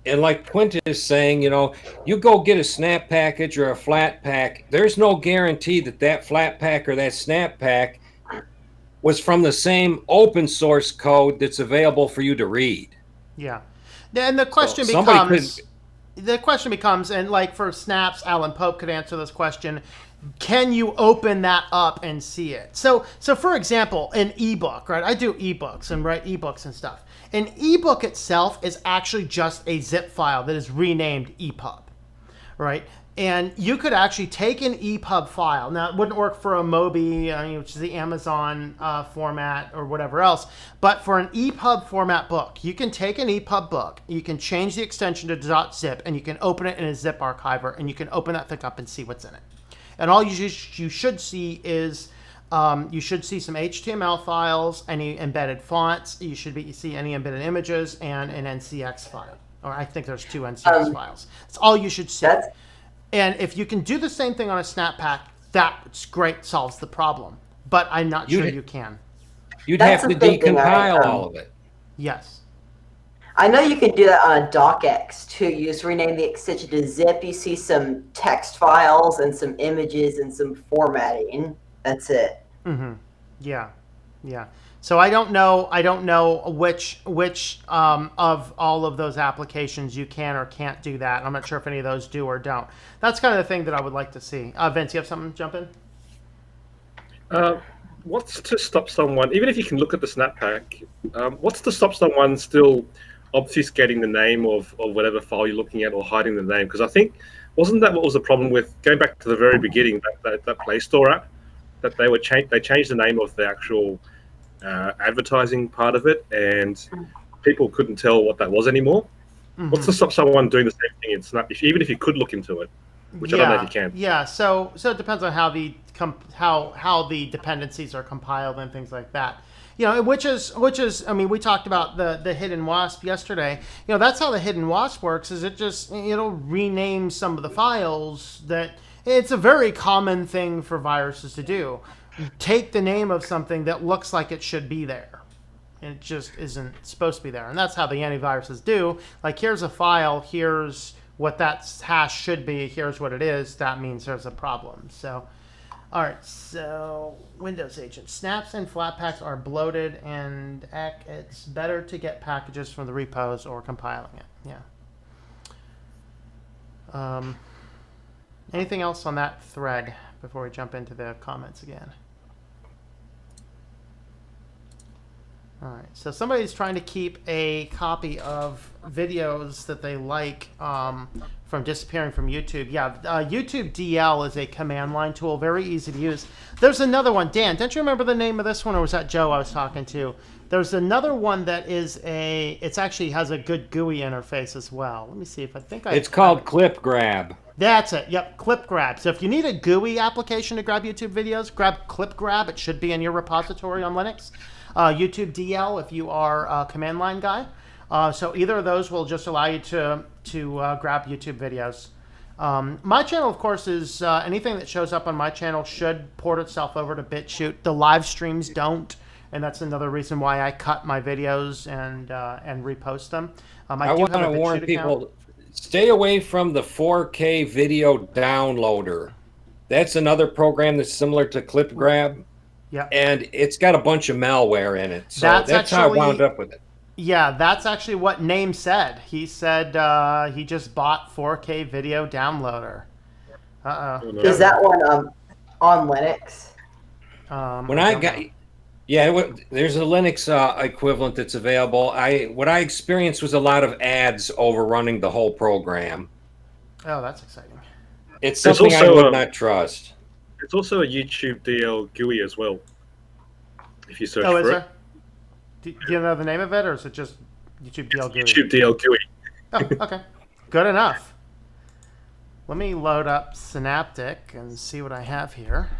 And like Quint is saying, you go get a Snap package or a Flatpak. There's no guarantee that Flatpak or that Snap pack was from the same open source code that's available for you to read. Yeah. And the question So somebody becomes, and like for Snaps, Alan Pope could answer this question. Can you open that up and see it? So for example, an ebook, right? I do ebooks and write ebooks and stuff. An ebook itself is actually just a zip file that is renamed EPUB, right? And you could actually take an EPUB file. Now, it wouldn't work for a Mobi, which is the Amazon format or whatever else. But for an EPUB format book, you can take an EPUB book, you can change the extension to .zip, and you can open it in a zip archiver, and you can open that thing up and see what's in it. And all you should see is you should see some HTML files, any embedded fonts. You should see any embedded images, and an NCX file. Or I think there's 2 NCX files. That's all you should see. And if you can do the same thing on a Snap Pack, that's great, solves the problem. But I'm not sure you can. You'd have to decompile all of it. Yes. I know you can do that on a docx too. You just rename the extension to zip. You see some text files and some images and some formatting. That's it. Mm-hmm. Yeah. Yeah. So I don't know which of all of those applications you can or can't do that. I'm not sure if any of those do or don't. That's kind of the thing that I would like to see. Vince, you have something to jump in? What's to stop someone, even if you can look at the Snap Pack, what's to stop someone still obfuscating the name of whatever file you're looking at or hiding the name? Because I think, wasn't that what was the problem with, going back to the very beginning, that Play Store app, that they changed the name of the actual advertising part of it, and people couldn't tell what that was anymore. Mm-hmm. What's to stop someone doing the same thing in Snap, even if you could look into it, which I don't know if you can. Yeah, so it depends on how the dependencies are compiled and things like that. Which is I mean, we talked about the hidden wasp yesterday. That's how the hidden wasp works. Is it'll rename some of the files that. It's a very common thing for viruses to do. Take the name of something that looks like it should be there. It just isn't supposed to be there. And that's how the antiviruses do. Like, here's a file, here's what that hash should be, here's what it is. That means there's a problem. So, all right, so Windows Agent. Snaps and Flatpaks are bloated, and it's better to get packages from the repos or compiling it. Yeah. Anything else on that thread before we jump into the comments again? All right, so somebody's trying to keep a copy of videos that they like from disappearing from YouTube. Yeah, YouTube DL is a command line tool, very easy to use. There's another one. Dan, don't you remember the name of this one, or was that Joe I was talking to? There's another one that is it actually has a good GUI interface as well. Let me see if I think It's called Clip Grab. That's it. Yep, Clip Grab. So if you need a GUI application to grab YouTube videos, grab Clip Grab. It should be in your repository on Linux. YouTube DL if you are a command line guy. So either of those will just allow you to grab YouTube videos. My channel, of course, is anything that shows up on my channel should port itself over to BitChute. The live streams don't, and that's another reason why I cut my videos and repost them. I want to warn people, stay away from the 4K video downloader. That's another program that's similar to Clip Grab. Yeah. And it's got a bunch of malware in it. So that's how I wound up with it. Yeah, that's actually what Name said. He said he just bought 4K video downloader. Uh-oh. Is that one on Linux? There's a Linux equivalent that's available. What I experienced was a lot of ads overrunning the whole program. Oh, that's exciting. It's something I would not trust. It's also a YouTube DL GUI as well, if you search for it. There? Do you know the name of it, or is it just YouTube DL GUI? YouTube DL GUI. Oh, okay. Good enough. Let me load up Synaptic and see what I have here.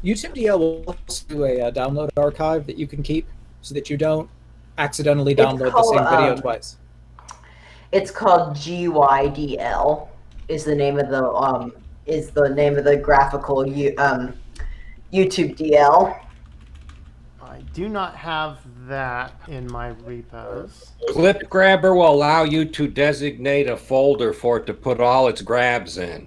YouTube DL will also do a download archive that you can keep so that you don't accidentally download the same video twice. It's called GYDL. Is the name of the graphical YouTube DL. I do not have that in my repos. Clip Grabber will allow you to designate a folder for it to put all its grabs in.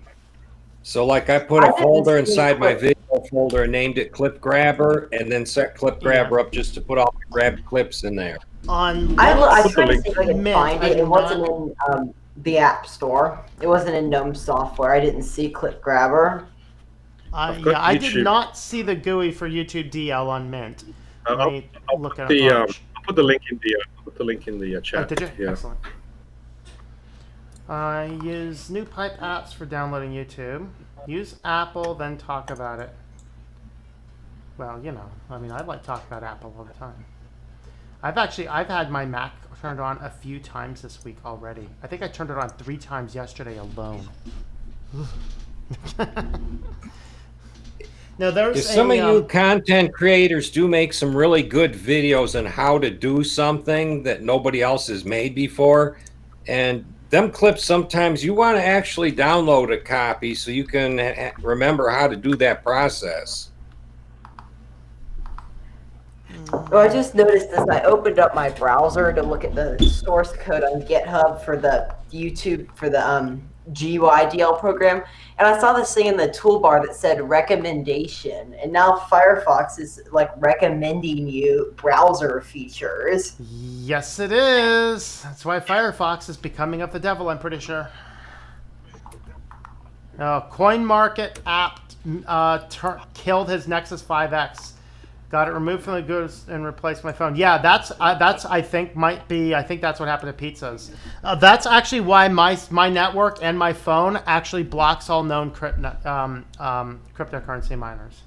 So like I put a folder inside my video folder and named it Clip Grabber, and then set Clip Grabber up just to put all the grabbed clips in there. On I Put the tried to link. see if I could Mint, find I it. do It wasn't not- in the App Store. It wasn't in GNOME software. I didn't see Clip Grabber. I've got I did YouTube. not see the GUI for YouTube DL on Mint. Let I'll me look at put the, Arch. I'll put the link in the Oh, chat. did you? Yeah. Excellent. Use new pipe apps for downloading YouTube. Use Apple, then talk about it. Well, you know, I mean, I like to talk about Apple all the time. I've had my Mac turned on a few times this week already. I think I turned it on 3 times yesterday alone. No, there's Some of you content creators do make some really good videos on how to do something that nobody else has made before. And them clips, sometimes you want to actually download a copy so you can remember how to do that process. Well, I just noticed this. I opened up my browser to look at the source code on GitHub for the YouTube for the GUI DL program, and I saw this thing in the toolbar that said recommendation, and now Firefox is like recommending you browser features. Yes, it is. That's why Firefox is becoming of the devil, I'm pretty sure. CoinMarket app killed his Nexus 5X. Got it removed from the goods and replaced my phone. Yeah, that's I think that's what happened to pizzas. That's actually why my network and my phone actually blocks all known cryptocurrency miners.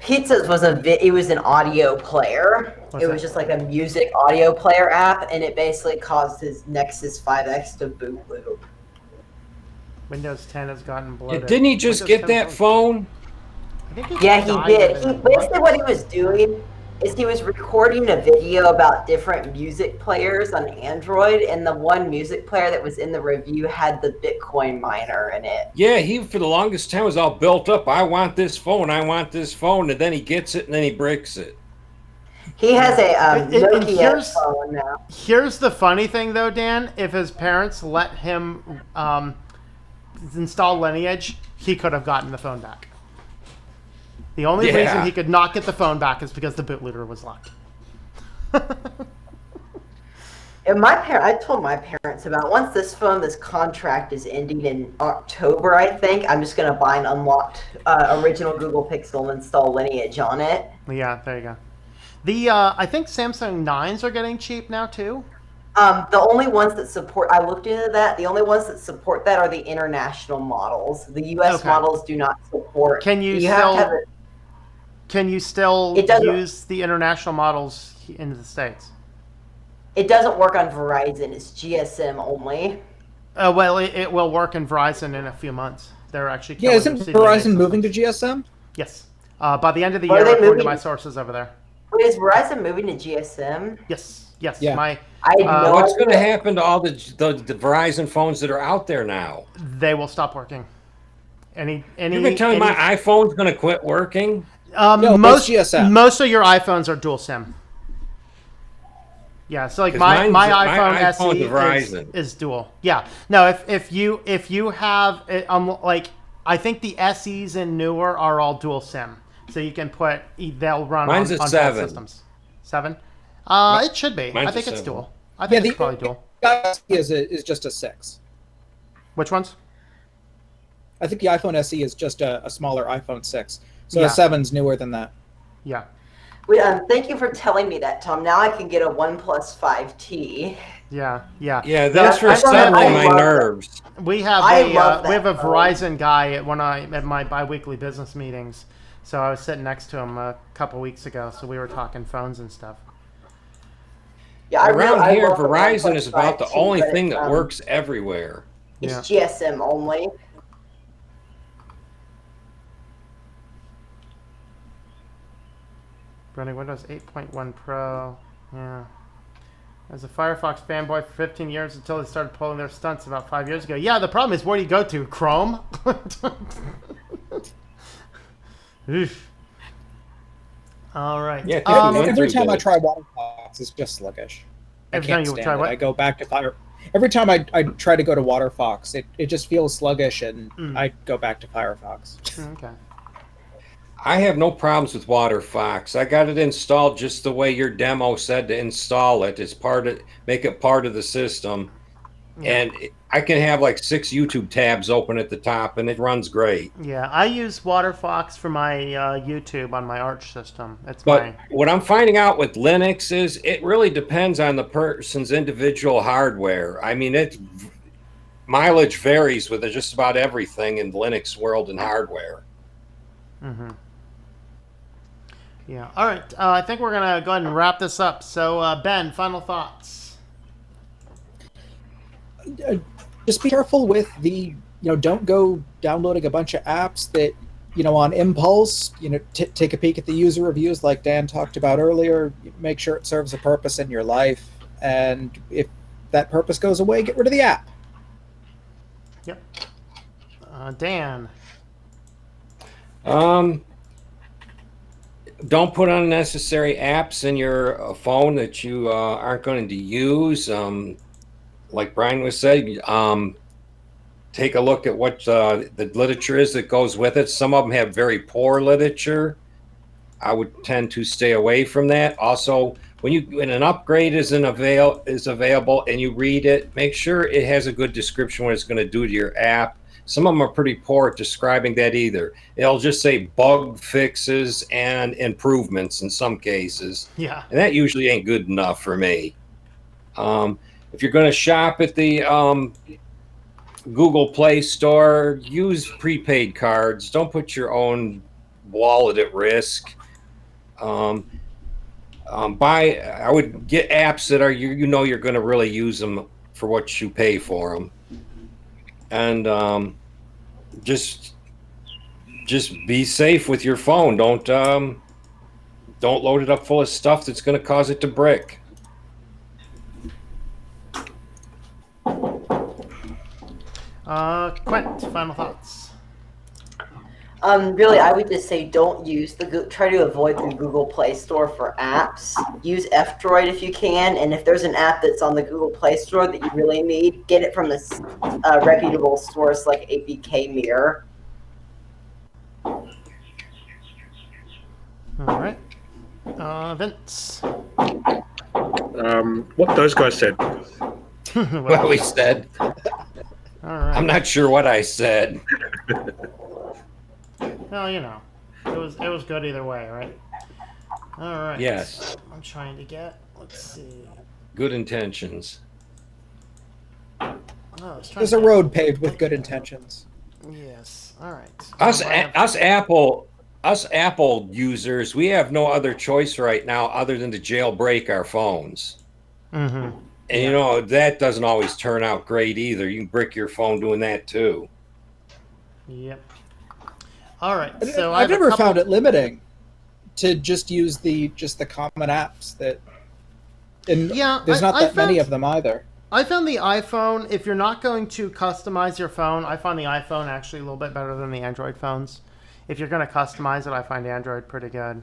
Pizzas was it was an audio player. What's it that? was just like a music audio player app, and it basically caused his Nexus 5X to boot loop. Windows 10 has gotten bloated. Didn't he just Windows get 10 that phone? I think Yeah, he died did. of He it. basically what he was doing is he was recording a video about different music players on Android, and the one music player that was in the review had the Bitcoin miner in it. Yeah, he for the longest time was all built up. I want this phone. I want this phone. And then he gets it and then he breaks it. He has a And Nokia here's- phone now. Here's the funny thing, though, Dan. If his parents let him install Lineage, he could have gotten the phone back. The only Yeah. reason he could not get the phone back is because the bootloader was locked. And I told my parents about once this contract is ending in October, I think I'm just gonna buy an unlocked original Google Pixel and install Lineage on it. Yeah, there you go. I think Samsung 9s are getting cheap now too. The only ones that support, I looked into that. The only ones that support that are the international models. The U.S. Okay. models do not support. Can you have still- to have it. Can you still It doesn't- use the international models in the States? It doesn't work on Verizon. It's GSM only. Well, it will work in Verizon in a few months. They're actually Yeah, killing isn't their CDMA Verizon moving to systems. GSM? Yes. By the end of the Are year, they according to moving- my sources over there. Wait, is Verizon moving to GSM? Yes. Yes. Yeah. I had no What's idea. going to happen to all the Verizon phones that are out there now? They will stop working. You've You've been telling me my iPhone's going to quit working? No, most it's GSM. most of your iPhones are dual SIM. Yeah, so like 'Cause my my iPhone iPhone's SE Verizon. is dual. Yeah, no, if you have it, like I think the SEs and newer are all dual SIM, so you can they'll run Mine's on a both 7. systems. 7? It should be. Mine's I think a it's 7. dual. I think Yeah, it's probably dual. is just a 6. Which ones? I think the iPhone SE is just a smaller iPhone 6. So Yeah. the 7's newer than that. Yeah. Thank you for telling me that, Tom. Now I can get a OnePlus 5T. Yeah. Yeah, that's for I settling my love that. nerves. We have I a love we have a that phone. Verizon guy at my biweekly business meetings. So I was sitting next to him a couple weeks ago. So we were talking phones and stuff. Yeah, Around here, love the Verizon OnePlus is about the 5T, only but thing it's, that works everywhere. It's Yeah. GSM only. Running Windows 8.1 Pro. Yeah. As a Firefox fanboy for 15 years until they started pulling their stunts about 5 years ago. Yeah, the problem is where do you go to? Chrome? Oof. All right. Yeah, Every through time I this. try Firefox, it's just sluggish. I Every time can't you stand try it. what? I go back to every time I try to go to Waterfox, it just feels sluggish, and I go back to Firefox. Okay. I have no problems with Waterfox. I got it installed just the way your demo said to install it. It's make it part of the system. Yeah. And I can have like 6 YouTube tabs open at the top, and it runs great. Yeah, I use Waterfox for my YouTube on my Arch system. But what I'm finding out with Linux is it really depends on the person's individual hardware. I mean, mileage varies with just about everything in the Linux world and hardware. Mm-hmm. Yeah. All right. I think we're going to go ahead and wrap this up. So, Ben, final thoughts? Just be careful with don't go downloading a bunch of apps that, on impulse. Take a peek at the user reviews like Dan talked about earlier. Make sure it serves a purpose in your life. And if that purpose goes away, get rid of the app. Yep. Dan? Don't put unnecessary apps in your phone that you aren't going to use. Like Brian was saying, take a look at what the literature is that goes with it. Some of them have very poor literature. I would tend to stay away from that. Also, when an upgrade is available and you read it, make sure it has a good description what it's going to do to your app. Some of them are pretty poor at describing that either. It'll just say bug fixes and improvements in some cases. Yeah. And that usually ain't good enough for me. If you're going to shop at the Google Play Store, use prepaid cards. Don't put your own wallet at risk. I would get apps that are you're going to really use them for what you pay for them. And just be safe with your phone. Don't load it up full of stuff that's going to cause it to brick. Quint, final thoughts? Really, I would just say don't try to avoid the Google Play Store for apps. Use F-Droid if you can, and if there's an app that's on the Google Play Store that you really need, get it from a reputable source like APK Mirror. All right. Vince? What those guys said. What we said. All right. I'm not sure what I said. Well, it was good either way, right? All right. Yes. I'm trying to let's see. Good intentions. There's a road paved with good intentions. Yes. All right. Us Apple users, we have no other choice right now other than to jailbreak our phones. Mm-hmm. And that doesn't always turn out great either. You can brick your phone doing that too. Yep. All right. So I've never found it limiting to just use the common apps that. And there's not that many of them either. I found the iPhone, if you're not going to customize your phone, I find the iPhone actually a little bit better than the Android phones. If you're going to customize it, I find Android pretty good.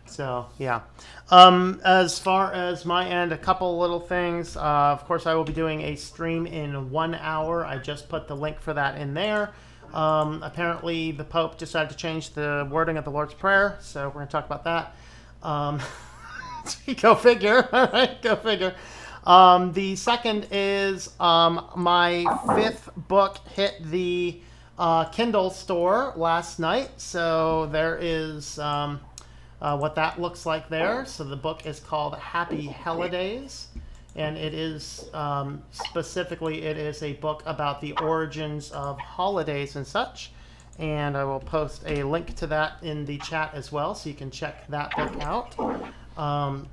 So, yeah. As far as my end, a couple little things. Of course, I will be doing a stream in 1 hour. I just put the link for that in there. Apparently, the Pope decided to change the wording of the Lord's Prayer, so we're going to talk about that. Go figure. All right, go figure. The second is my 5th book hit the Kindle store last night, so there is what that looks like there. So the book is called Happy Holidays, and it is specifically it is a book about the origins of holidays and such. And I will post a link to that in the chat as well, so you can check that book out.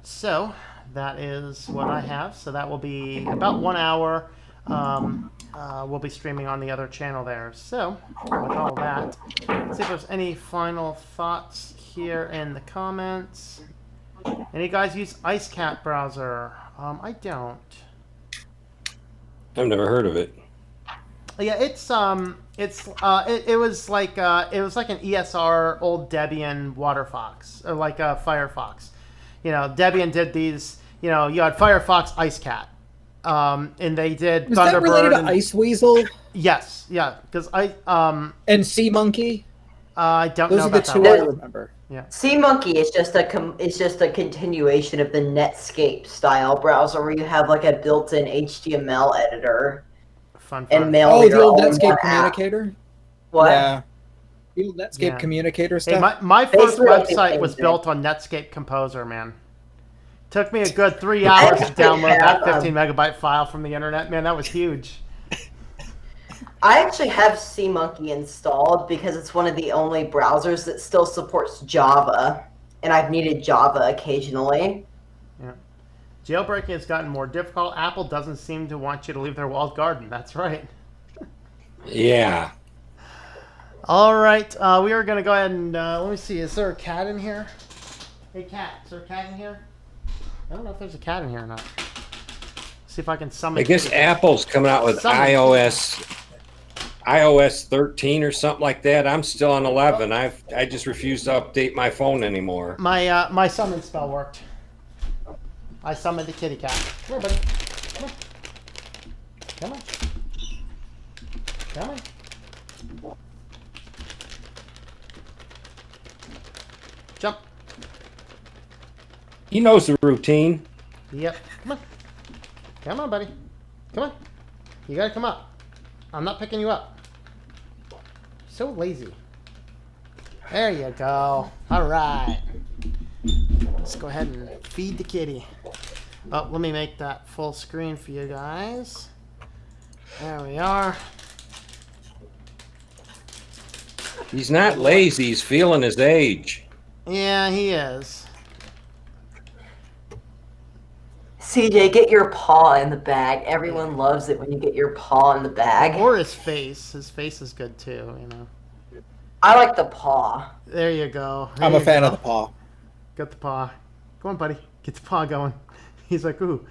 So that is what I have. So that will be about 1 hour. We'll be streaming on the other channel there. So with all that, let's see if there's any final thoughts here in the comments. Any guys use IceCat browser? I don't. I've never heard of it. Yeah, it was like an ESR old Debian Waterfox, or like Firefox. Debian did these. You had Firefox IceCat, And they did Was that related Thunderbird. to And, Ice Weasel yes, yeah, because and Sea Monkey? I don't Those know are the about that two one. I remember. Yeah. Sea Monkey is just a continuation of the Netscape style browser where you have like a built-in HTML editor Fun. and mail Oh, the reader old all in Netscape one app. communicator? What? Yeah. The old Netscape Yeah. communicator Hey, stuff? my first Basically, like the website same was thing. built on Netscape Composer, man. Took me a good 3 hours to actually download that have, 15 megabyte file from the internet. Man, that was huge. I actually have SeaMonkey installed because it's one of the only browsers that still supports Java, and I've needed Java occasionally. Yeah. Jailbreaking has gotten more difficult. Apple doesn't seem to want you to leave their walled garden. That's right. Yeah. All right, we are going to go ahead and let me see. Is there a cat in here? Hey, cat. Is there a cat in here? I don't know if there's a cat in here or not. See if I can summon. I guess Kitty. Apple's coming out with Summon. iOS 13 or something like that. I'm still on 11. I just refuse to update my phone anymore. My summon spell worked. I summoned the kitty cat. Come here, buddy. Come on. Come on. Come on. Jump. He knows the routine. Yep. Come on. Come on, buddy. Come on. You gotta come up. I'm not picking you up. So lazy. There you go. All right. Let's go ahead and feed the kitty. Oh, let me make that full screen for you guys. There we are. He's not lazy. He's feeling his age. Yeah, he is. CJ, get your paw in the bag. Everyone loves it when you get your paw in the bag. Or his face. His face is good too, you know. I like the paw. There you go. I'm a fan of the paw. Got the paw. Go on, buddy. Get the paw going. He's like, ooh.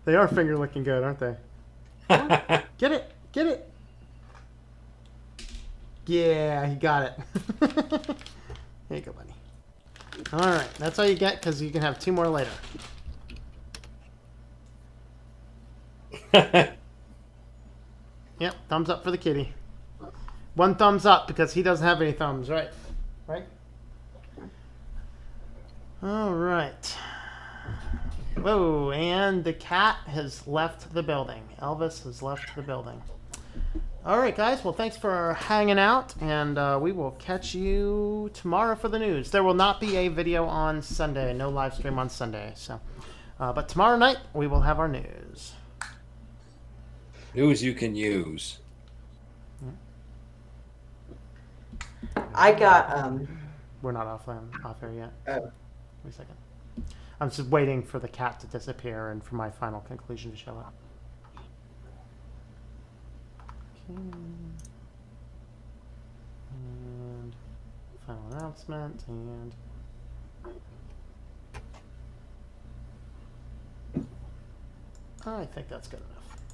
They are finger looking good, aren't they? Come on. Get it. Get it. Yeah, he got it. There you go, buddy. All right. That's all you get because you can have 2 more later. Yep. Thumbs up for the kitty. 1 thumbs up because he doesn't have any thumbs, right? Right? All right. Whoa, and the cat has left the building. Elvis has left the building. All right, guys. Well, thanks for hanging out, and we will catch you tomorrow for the news. There will not be a video on Sunday. No live stream on Sunday. So, but tomorrow night, we will have our news. News you can use. I got We're not off air yet. Oh. Wait a second. I'm just waiting for the cat to disappear and for my final conclusion to show up. Okay. And final announcement, and I think that's good enough.